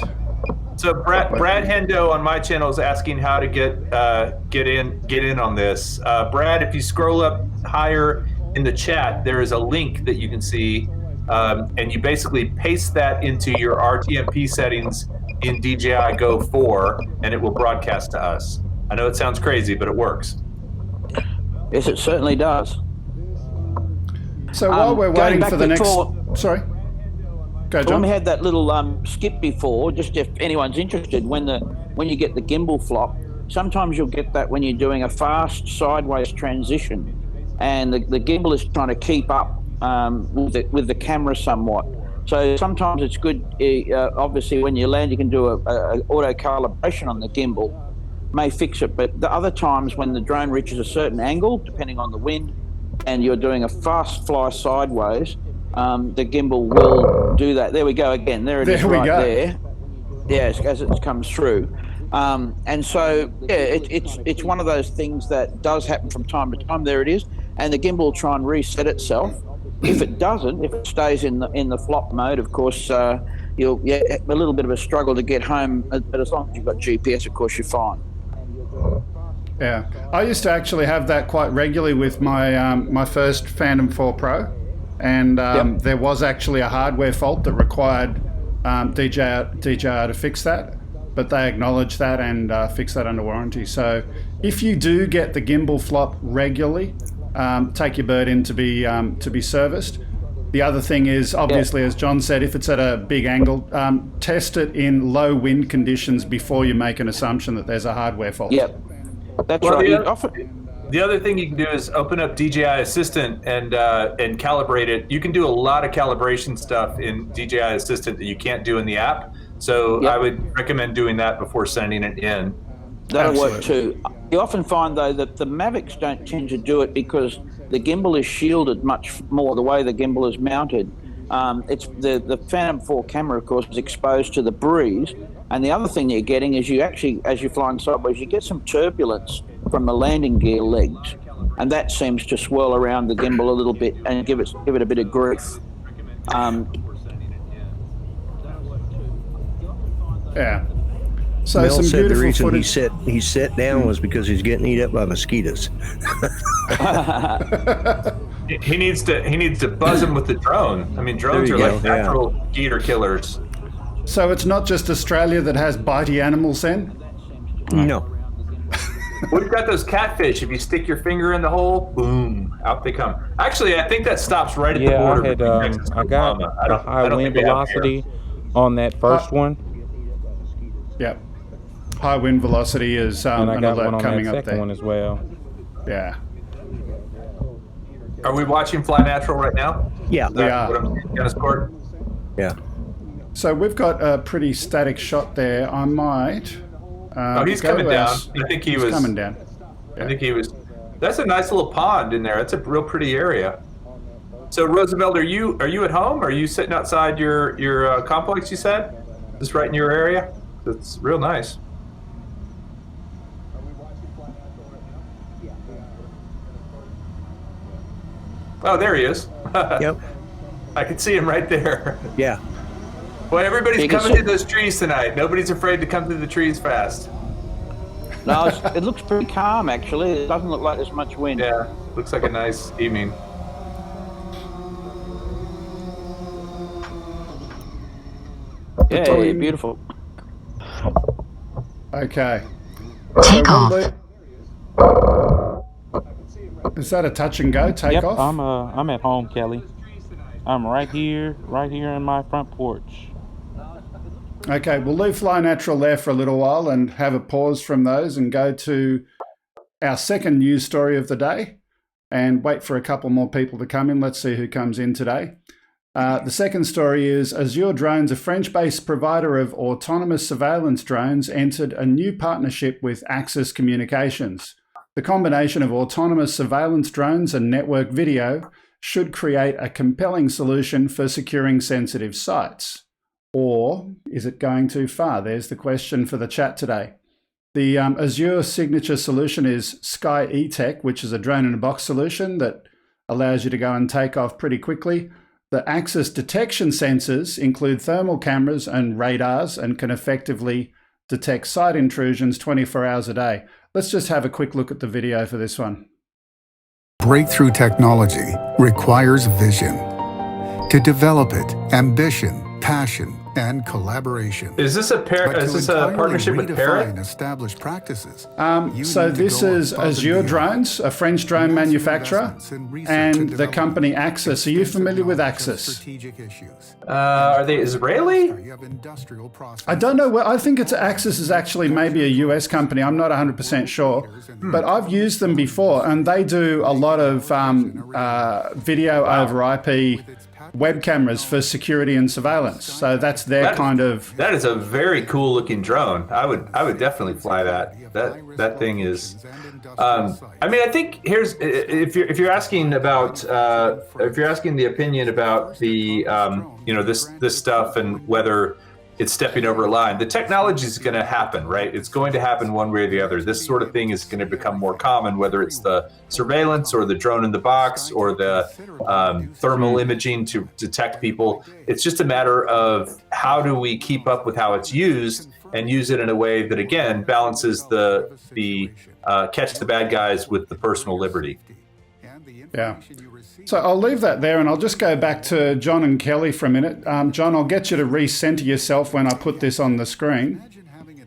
So Brad Hendo on my channel is asking how to get in on this. Brad, if you scroll up higher in the chat, there is a link that you can see, and you basically paste that into your RTMP settings in DJI Go 4, and it will broadcast to us. I know it sounds crazy, but it works. Yes, it certainly does. So while we're waiting for the next. before- Sorry. Go, When John. we had that little skip before, just if anyone's interested, when you get the gimbal flop, sometimes you'll get that when you're doing a fast sideways transition, and the gimbal is trying to keep up with the camera somewhat. So sometimes it's good. Obviously, when you land, you can do a auto calibration on the gimbal, may fix it. But the other times when the drone reaches a certain angle, depending on the wind, and you're doing a fast fly sideways, the gimbal will do that. There we go again. There it is right there. Yes, as it comes through. And so, yeah, it's one of those things that does happen from time to time. There it is. And the gimbal will try and reset itself. If it doesn't, if it stays in the flop mode, of course, you'll a little bit of a struggle to get home. But as long as you've got GPS, of course, you're fine. Yeah, I used to actually have that quite regularly with my my first Phantom 4 Pro. and there was actually a hardware fault that required DJI to fix that, but they acknowledged that and fixed that under warranty. So if you do get the gimbal flop regularly, take your bird in to be serviced. The other thing is, obviously, as John said, if it's at a big angle, test it in low wind conditions before you make an assumption that there's a hardware fault. Yep, that's right. The other thing you can do is open up DJI Assistant and calibrate it. You can do a lot of calibration stuff in DJI Assistant that you can't do in the app. So I would recommend doing that before sending it in. That'll work too. You often find, though, that the Mavics don't tend to do it because the gimbal is shielded much more the way the gimbal is mounted. It's the Phantom 4 camera, of course, is exposed to the breeze. And the other thing you're getting is you actually, as you're flying sideways, you get some turbulence from the landing gear legs. And that seems to swirl around the gimbal a little bit and give it a bit of grief. Yeah. So Mel some said the beautiful reason footage. he sat down was because he's getting eaten up by mosquitoes. He needs to buzz them with the drone. I mean, drones are like natural gator killers. So it's not just Australia that has bitey animals then? No. We've got those catfish. If you stick your finger in the hole, boom, out they come. Actually, I think that stops right at the border. I got the high wind velocity on that first one. Yep. High wind velocity is and I an got alert one on coming that up second there. one as well. Yeah. Are we watching Fly Natural right now? Yeah. We are. Discord? Yeah. So we've got a pretty static shot there. I might. He's coming down. I think he was coming down. I think he was. That's a nice little pond in there. That's a real pretty area. So Roosevelt, are you at home? Are you sitting outside your complex? You said, just right in your area. That's real nice. Oh, there he is. Yep. I can see him right there. Yeah. Well, everybody's coming through those trees tonight. Nobody's afraid to come through the trees fast. No, it looks pretty calm, actually. It doesn't look like there's much wind. Yeah, looks like a nice evening. Yeah, beautiful. Okay. Take off. Is that a touch and go? Take off? I'm at home, Kelly. I'm right here in my front porch. Okay, we'll leave Fly Natural there for a little while and have a pause from those and go to our second news story of the day and wait for a couple more people to come in. Let's see who comes in today. The second story is Azure Drones, a French-based provider of autonomous surveillance drones, entered a new partnership with Axis Communications. The combination of autonomous surveillance drones and network video should create a compelling solution for securing sensitive sites. Or is it going too far? There's the question for the chat today. The Azure signature solution is Sky E-Tech, which is a drone-in-a-box solution that allows you to go and take off pretty quickly. The Axis detection sensors include thermal cameras and radars and can effectively detect site intrusions 24 hours a day. Let's just have a quick look at the video for this one. Breakthrough technology requires vision. To develop it, ambition, passion, and collaboration. Is this a partnership with Parrot? Established practices. So this is Azure Drones, a French drone manufacturer, and the company Axis. Are you familiar with Axis? Are they Israeli? I don't know. I think Axis is actually maybe a US company. I'm not 100% sure, but I've used them before, and they do a lot of video over IP web cameras for security and surveillance. So that's their kind of. That is a very cool looking drone. I would definitely fly that. That thing is. I mean, I think here's if you're asking about if you're asking the opinion about the this stuff and whether it's stepping over a line, the technology is going to happen, right? It's going to happen one way or the other. This sort of thing is going to become more common, whether it's the surveillance or the drone in the box or the thermal imaging to detect people. It's just a matter of how do we keep up with how it's used and use it in a way that, again, balances the catch the bad guys with the personal liberty. Yeah. So I'll leave that there and I'll just go back to John and Kelly for a minute. John, I'll get you to recenter yourself when I put this on the screen.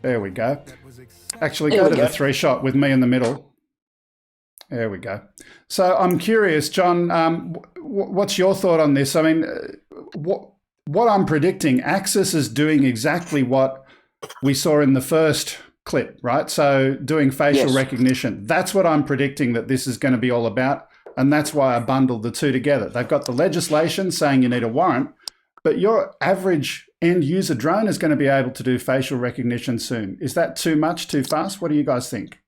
There we go. Actually, go to the 3-shot with me in the middle. There we go. So I'm curious, John, what's your thought on this? I mean, what I'm predicting, Axis is doing exactly what we saw in the first clip, right? So doing facial recognition. That's what I'm predicting that this is going to be all about. And that's why I bundled the two together. They've got the legislation saying you need a warrant, but your average end user drone is going to be able to do facial recognition soon. Is that too much, too fast? What do you guys think?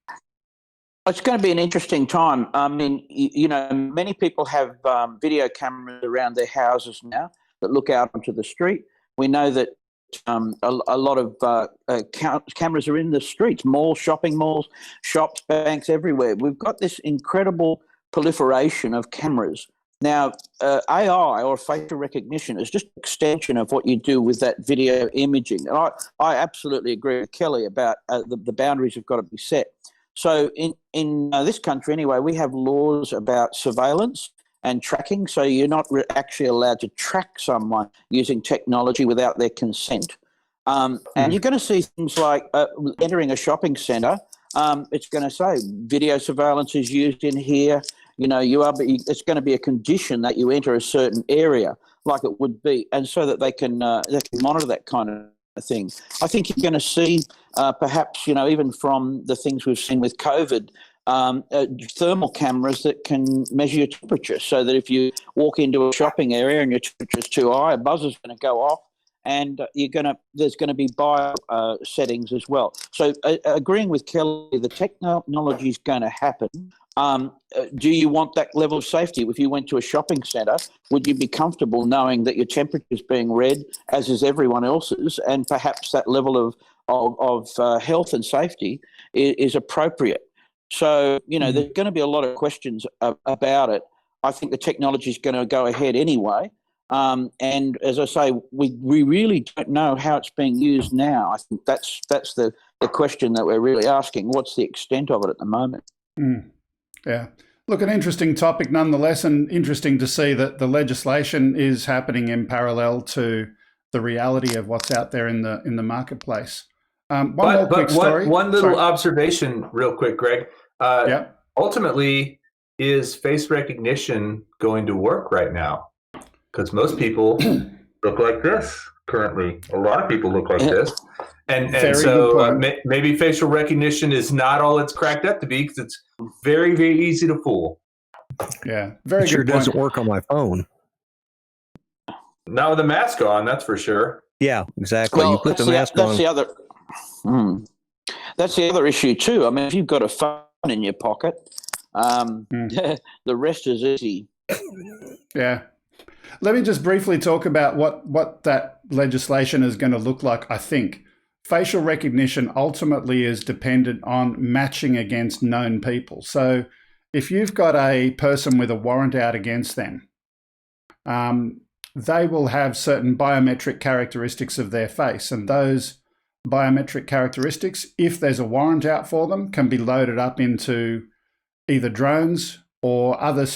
It's going to be an interesting time. I mean, you know, many people have video cameras around their houses now that look out onto the street. We know that a lot of cameras are in the streets, malls, shopping malls, shops, banks, everywhere. We've got this incredible proliferation of cameras. Now, AI or facial recognition is just an extension of what you do with that video imaging. And I absolutely agree with Kelly about the boundaries have got to be set. So in this country anyway, we have laws about surveillance and tracking. So you're not actually allowed to track someone using technology without their consent. And you're going to see things like entering a shopping centre. It's going to say video surveillance is used in here. You know, it's going to be a condition that you enter a certain area, like it would be, and so that they can monitor that kind of thing. I think you're going to see, perhaps, you know, even from the things we've seen with COVID, thermal cameras that can measure your temperature, so that if you walk into a shopping area and your temperature is too high, a buzzer's going to go off, and there's going to be bio settings as well. So agreeing with Kelly, the technology is going to happen. Do you want that level of safety? If you went to a shopping centre, would you be comfortable knowing that your temperature is being read, as is everyone else's, and perhaps that level of health and safety is appropriate? So, you know, there's going to be a lot of questions about it. I think the technology is going to go ahead anyway. And as I say, we really don't know how it's being used now. I think that's the question that we're really asking. What's the extent of it at the moment? Yeah. Look, an interesting topic nonetheless, and interesting to see that the legislation is happening in parallel to the reality of what's out there in the marketplace. One little observation real quick, Greg. Ultimately, is face recognition going to work right now? Because most people look like this currently. A lot of people look like this. And so maybe facial recognition is not all it's cracked up to be, because it's very, very easy to fool. Yeah, it sure doesn't work on my phone. Not with a mask on, that's for sure. Yeah, exactly. Well, you put the mask on. That's the other issue too. I mean, if you've got a phone in your pocket, the rest is easy. Yeah. Let me just briefly talk about what that legislation is going to look like, I think. Facial recognition ultimately is dependent on matching against known people. So if you've got a person with a warrant out against them, they will have certain biometric characteristics of their face. And those biometric characteristics, if there's a warrant out for them, can be loaded up into either drones or other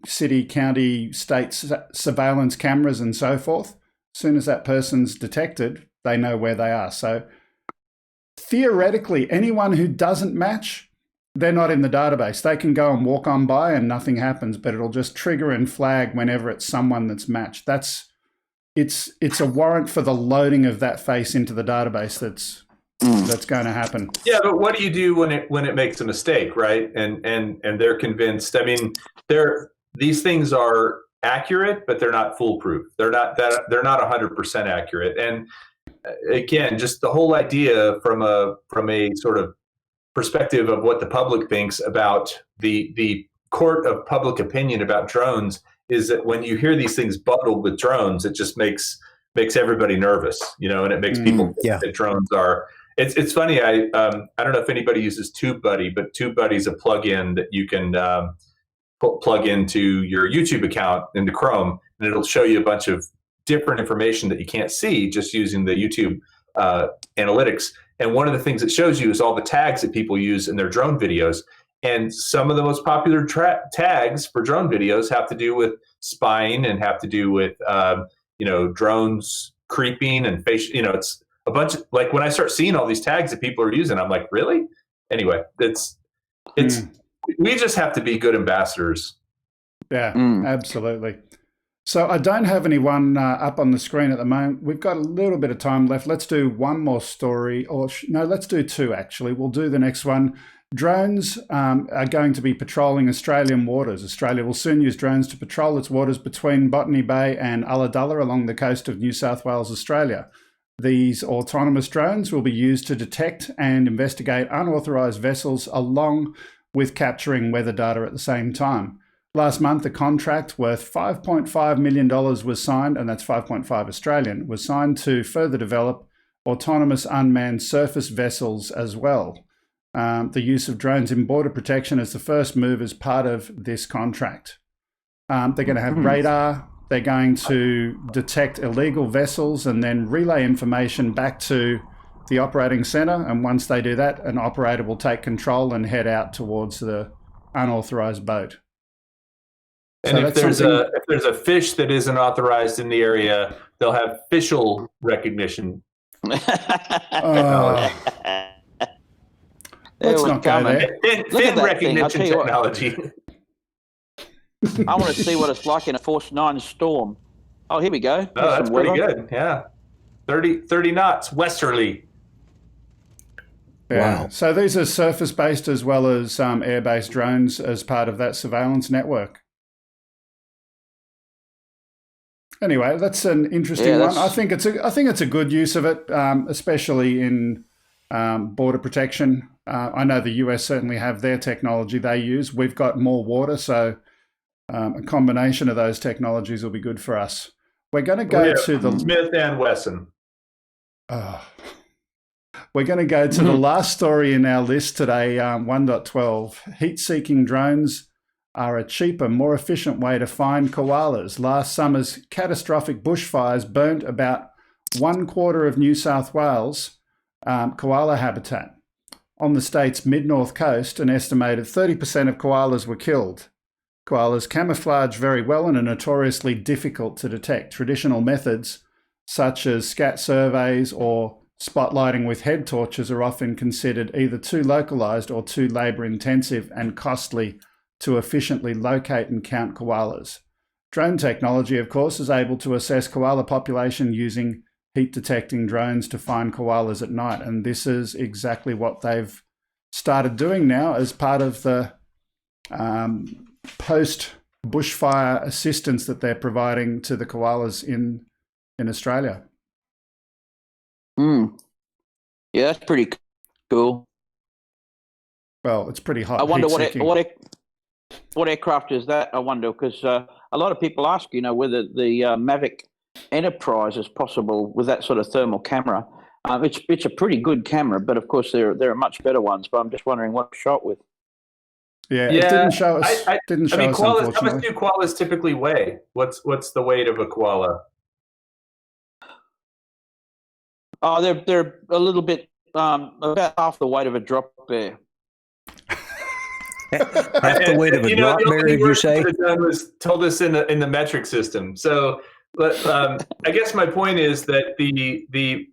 city, county, state surveillance cameras and so forth. As soon as that person's detected, they know where they are. So theoretically, anyone who doesn't match, they're not in the database. They can go and walk on by and nothing happens, but it'll just trigger and flag whenever it's someone that's matched. It's a warrant for the loading of that face into the database that's going to happen. Yeah, but what do you do when it makes a mistake, right? And they're convinced. I mean, these things are accurate, but they're not foolproof. They're not 100% accurate. And again, just the whole idea from a sort of perspective of what the public thinks about the court of public opinion about drones is that when you hear these things bundled with drones, it just makes everybody nervous, you know, and it makes people think that drones are. It's funny. I don't know if anybody uses TubeBuddy, but TubeBuddy is a plugin that you can plug into your YouTube account into Chrome, and it'll show you a bunch of different information that you can't see just using the YouTube analytics. And one of the things it shows you is all the tags that people use in their drone videos. And some of the most popular tags for drone videos have to do with spying and have to do with, drones creeping and face, it's a bunch of, like, when I start seeing all these tags that people are using, I'm like, really? Anyway, we just have to be good ambassadors. Yeah, absolutely. So I don't have anyone up on the screen at the moment. We've got a little bit of time left. Let's do one more story, or no, let's do two actually. We'll do the next one. Drones are going to be patrolling Australian waters. Australia will soon use drones to patrol its waters between Botany Bay and Ulladulla along the coast of New South Wales, Australia. These autonomous drones will be used to detect and investigate unauthorised vessels along with capturing weather data at the same time. Last month, a contract worth $5.5 million was signed, and that's 5.5 Australian, was signed to further develop autonomous unmanned surface vessels as well. The use of drones in border protection is the first move as part of this contract. They're going to have radar. They're going to detect illegal vessels and then relay information back to the operating centre. And once they do that, an operator will take control and head out towards the unauthorised boat. And so if there's a fish that isn't authorized in the area, they'll have facial recognition. Let's not go there. Fin recognition technology. I want to see what it's like in a Force 9 storm. Oh, here we go. Oh, that's pretty good. Yeah. 30 knots westerly. Yeah. Wow. So these are surface-based as well as air-based drones as part of that surveillance network. Anyway, that's an interesting one. I think it's a good use of it, especially in border protection. I know the US certainly have their technology they use. We've got more water, so a combination of those technologies will be good for us. We're going to go to the Smith and Wesson. We're going to go to the last story in our list today, 1.12. Heat-seeking drones are a cheaper, more efficient way to find koalas. Last summer's catastrophic bushfires burnt about 1/4 of New South Wales koala habitat. On the state's mid-north coast, an estimated 30% of koalas were killed. Koalas camouflage very well and are notoriously difficult to detect. Traditional methods, such as scat surveys or spotlighting with head torches, are often considered either too localised or too labour-intensive and costly to efficiently locate and count koalas. Drone technology, of course, is able to assess koala population using heat-detecting drones to find koalas at night, and this is exactly what they've started doing now as part of the post-bushfire assistance that they're providing to the koalas in Australia. Yeah, that's pretty cool. Well, it's pretty hot. I wonder what aircraft is that? I wonder, because a lot of people ask, whether the Mavic Enterprise is possible with that sort of thermal camera. It's a pretty good camera, but of course there are much better ones. But I'm just wondering what it's shot with. Yeah, it didn't show us. Koalas, how much do koalas typically weigh? What's the weight of a koala? Oh, they're a little bit about half the weight of a drop bear. Half the weight of a drop bear, did you say? Was told us in the metric system. So, but I guess my point is that the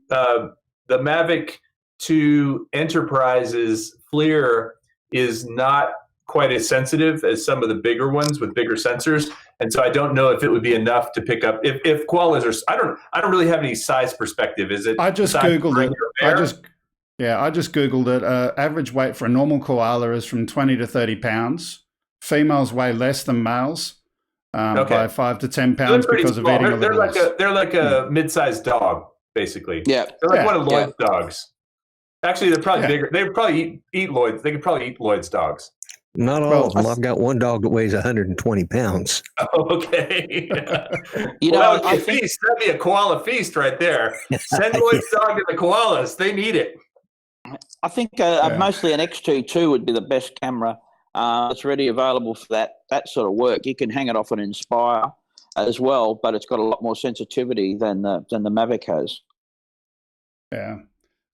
Mavic 2 Enterprise's FLIR is not quite as sensitive as some of the bigger ones with bigger sensors, and so I don't know if it would be enough to pick up if koalas are. I don't really have any size perspective. Is it? I just googled it. I just googled it. Average weight for a normal koala is from 20 to 30 pounds. Females weigh less than males by 5 to 10 pounds because of eating a little less. They're like a mid-sized dog, basically. Yeah, they're like one of Lloyd's dogs. Actually, they're probably bigger. They probably eat Lloyd's. They could probably eat Lloyd's dogs. Not all of them. I've got one dog that weighs 120 pounds. Oh, okay. I think that'd be a koala feast right there. Send Lloyd's dog to the koalas. They need it. I think mostly an X-T2 would be the best camera that's ready available for that sort of work. You can hang it off an Inspire as well, but it's got a lot more sensitivity than the Mavic has. Yeah.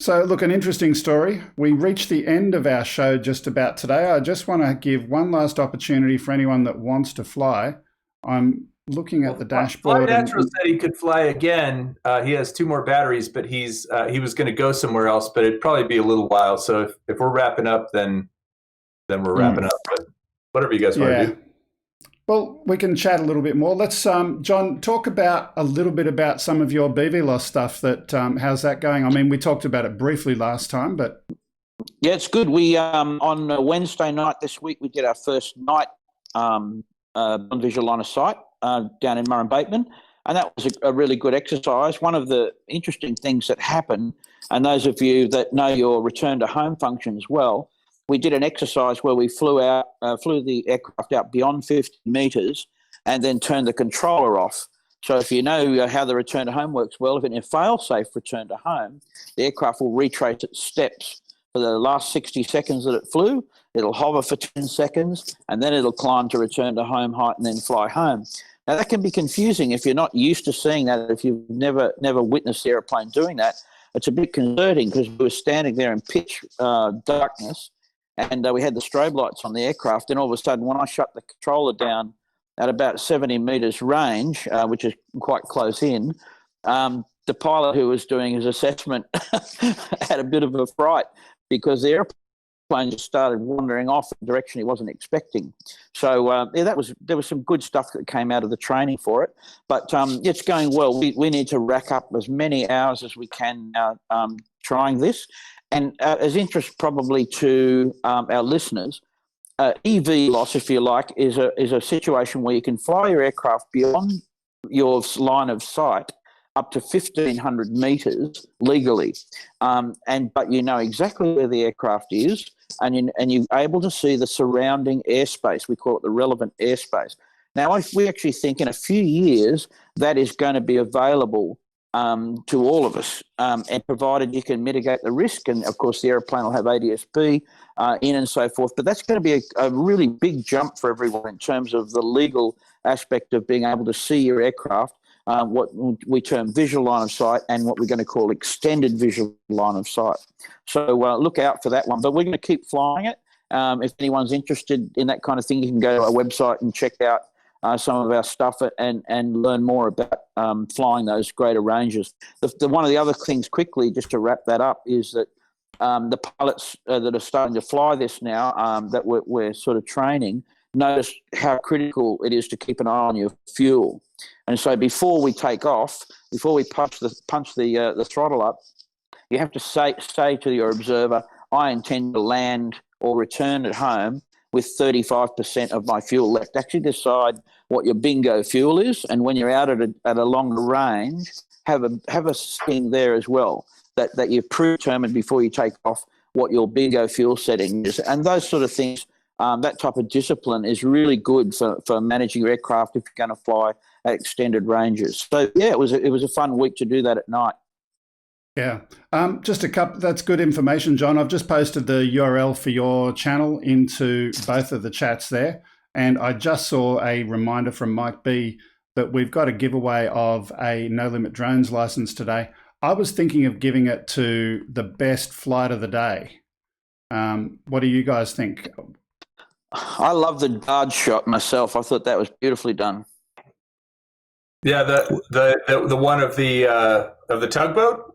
So, look, an interesting story. We reached the end of our show just about today. I just want to give one last opportunity for anyone that wants to fly. I'm looking at the dashboard. Fly Natural said he could fly again. He has 2 more batteries, but he was going to go somewhere else, but it'd probably be a little while. So if we're wrapping up, then we're wrapping up. But whatever you guys want to do. Well, we can chat a little bit more. Let's, John, talk about a little bit about some of your BVLOS stuff. How's that going? I mean, we talked about it briefly last time, but yeah, it's good. We on Wednesday night this week we did our first night visual line of sight down in Murray Bateman, and that was a really good exercise. One of the interesting things that happened, and those of you that know your return to home function as well, we did an exercise where we flew the aircraft out beyond 50 metres and then turned the controller off. So if you know how the return to home works well, if it's a fail-safe return to home, the aircraft will retrace its steps for the last 60 seconds that it flew. It'll hover for 10 seconds, and then it'll climb to return to home height and then fly home. Now, that can be confusing if you're not used to seeing that. If you've never witnessed the airplane doing that, it's a bit concerning because we were standing there in pitch darkness, and we had the strobe lights on the aircraft, and all of a sudden when I shut the controller down at about 70 metres range, which is quite close in, the pilot who was doing his assessment had a bit of a fright because the airplane just started wandering off in a direction he wasn't expecting. So there was some good stuff that came out of the training for it, but it's going well. We need to rack up as many hours as we can now trying this. And as interest probably to our listeners, EV loss, if you like, is a situation where you can fly your aircraft beyond your line of sight up to 1,500 metres legally, but you know exactly where the aircraft is, and you're able to see the surrounding airspace. We call it the relevant airspace. Now, we actually think in a few years that is going to be available to all of us, and provided you can mitigate the risk, and of course the airplane will have ADS-B in and so forth. But that's going to be a really big jump for everyone in terms of the legal aspect of being able to see your aircraft, what we term visual line of sight and what we're going to call extended visual line of sight. So look out for that one. But we're going to keep flying it. If anyone's interested in that kind of thing, you can go to our website and check out some of our stuff and learn more about flying those greater ranges. One of the other things quickly, just to wrap that up, is that the pilots that are starting to fly this now, that we're sort of training, notice how critical it is to keep an eye on your fuel. And so before we take off, before we punch the throttle up, you have to say to your observer, I intend to land or return at home with 35% of my fuel left. Actually decide what your bingo fuel is, and when you're out at a longer range, have a thing there as well, that you've predetermined before you take off what your bingo fuel setting is. And those sort of things, that type of discipline is really good for managing your aircraft if you're going to fly at extended ranges. So yeah, it was a fun week to do that at night. Yeah, just a couple. That's good information, John. I've just posted the URL for your channel into both of the chats there, and I just saw a reminder from Mike B that we've got a giveaway of a No Limit Drones license today. I was thinking of giving it to the best flight of the day. What do you guys think? I love the dart shot myself. I thought that was beautifully done. Yeah, the one of the tugboat.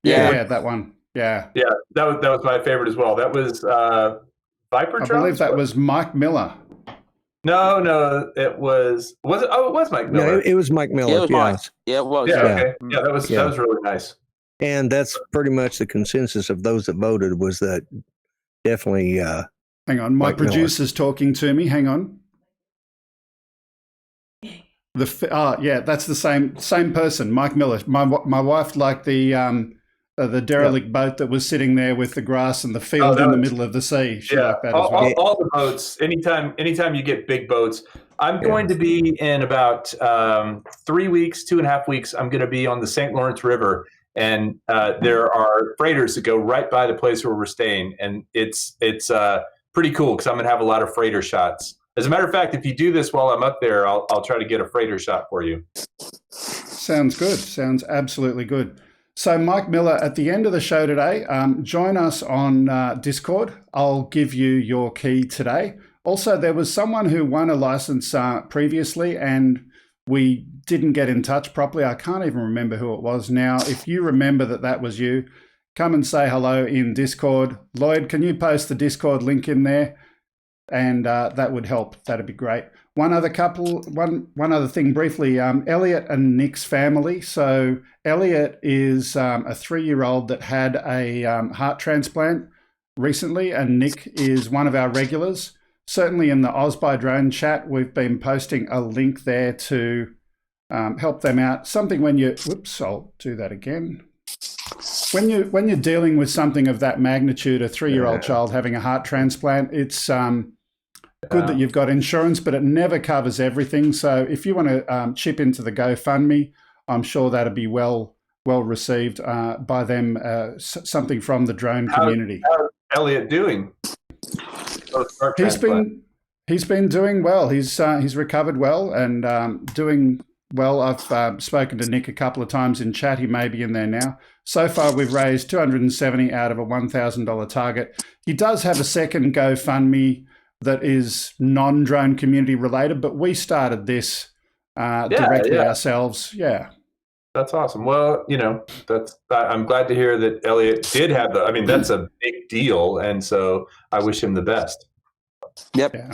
Yeah, that one. Yeah, that was my favorite as well. That was Viper. I believe that was Mike Miller. No, it was it? Oh, it was Mike Miller. No, it was Mike Miller. Yeah, it was Mike. Yeah, it was. Yeah, okay. Yeah, that was really nice. And that's pretty much the consensus of those that voted, was that definitely. Hang on, my producer's talking to me. Hang on. That's the same person, Mike Miller. My wife liked the derelict boat that was sitting there with the grass and the field in the middle of the sea. She liked that as well. All the boats. Anytime you get big boats, I'm going to be in about 3 weeks, 2.5 weeks. I'm going to be on the St. Lawrence River, and there are freighters that go right by the place where we're staying, and it's pretty cool because I'm going to have a lot of freighter shots. As a matter of fact, if you do this while I'm up there, I'll try to get a freighter shot for you. Sounds good. Sounds absolutely good. So Mike Miller, at the end of the show today, join us on Discord. I'll give you your key today. Also, there was someone who won a license previously and we didn't get in touch properly. I can't even remember who it was now. If you remember that was you, come and say hello in Discord. Lloyd, can you post the Discord link in there? And that would help. That'd be great. One other thing briefly, Elliot and Nick's family. So Elliot is a 3-year-old that had a heart transplant recently, and Nick is one of our regulars. Certainly in the Oz by Drone chat, we've been posting a link there to help them out. Something when you, whoops, I'll do that again. When you're dealing with something of that magnitude, a 3-year-old child having a heart transplant, it's good that you've got insurance, but it never covers everything. So if you want to chip into the GoFundMe, I'm sure that'll be well received by them. Something from the drone community. How's Elliot doing? He's been doing well. He's recovered well and doing well. I've spoken to Nick a couple of times in chat. He may be in there now. So far, we've raised $270 out of a $1,000 target. He does have a second GoFundMe that is non-drone community related, but we started this directly ourselves. Yeah. That's awesome. Well, I'm glad to hear that Elliot did have that's a big deal. And so I wish him the best. Yep. Yeah.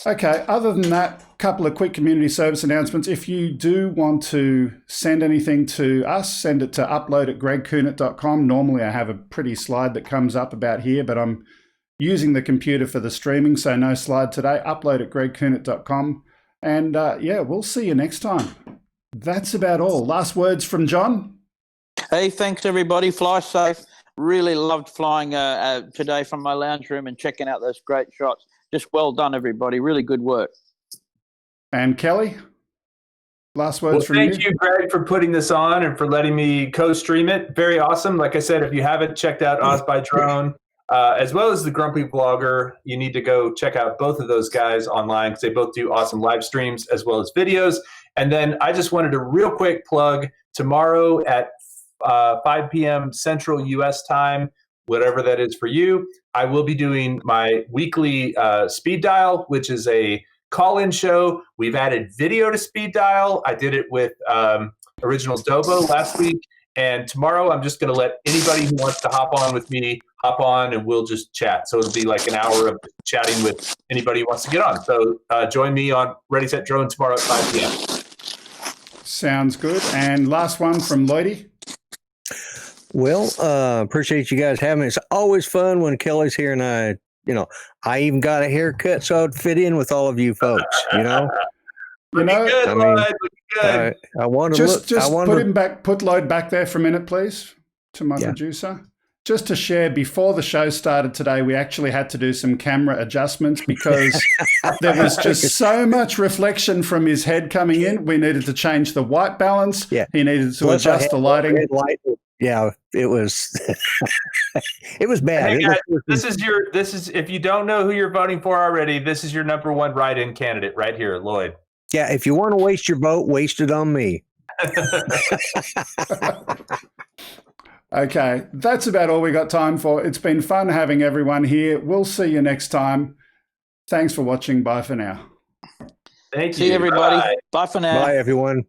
Okay. Other than that, a couple of quick community service announcements. If you do want to send anything to us, send it to upload@gregkunit.com. Normally I have a pretty slide that comes up about here, but I'm using the computer for the streaming, so no slide today. Upload@gregkunit.com. And we'll see you next time. That's about all. Last words from John? Hey, thanks everybody. Fly safe. Really loved flying today from my lounge room and checking out those great shots. Just well done, everybody. Really good work. And Kelly, last words from you. Thank you, Greg, for putting this on and for letting me co-stream it. Very awesome. Like I said, if you haven't checked out Oz by Drone, as well as the Grumpy Vlogger, you need to go check out both of those guys online because they both do awesome live streams as well as videos. And then I just wanted to real quick plug tomorrow at 5 p.m. Central U.S. time, whatever that is for you. I will be doing my weekly Speed Dial, which is a call-in show. We've added video to Speed Dial. I did it with Originals Dobo last week. And tomorrow I'm just going to let anybody who wants to hop on with me hop on and we'll just chat. So it'll be like an hour of chatting with anybody who wants to get on. So join me on Ready, Set, Drone tomorrow at 5 p.m. Sounds good. And last one from Lloydie. Well, appreciate you guys having me. It's always fun when Kelly's here, and I even got a haircut so I'd fit in with all of you folks. Good, I want to look. Put Lloyd back there for a minute, please, to my producer. Just to share, before the show started today, we actually had to do some camera adjustments because there was just so much reflection from his head coming in. We needed to change the white balance. Yeah. He needed to adjust the lighting. Yeah, it was it was bad. Hey guys, this is if you don't know who you're voting for already, this is your number one write-in candidate right here, Lloyd. Yeah, if you want to waste your vote, waste it on me. Okay, that's about all we got time for. It's been fun having everyone here. We'll see you next time. Thanks for watching. Bye for now. Thank you. See you, everybody. Bye for now. Bye, everyone.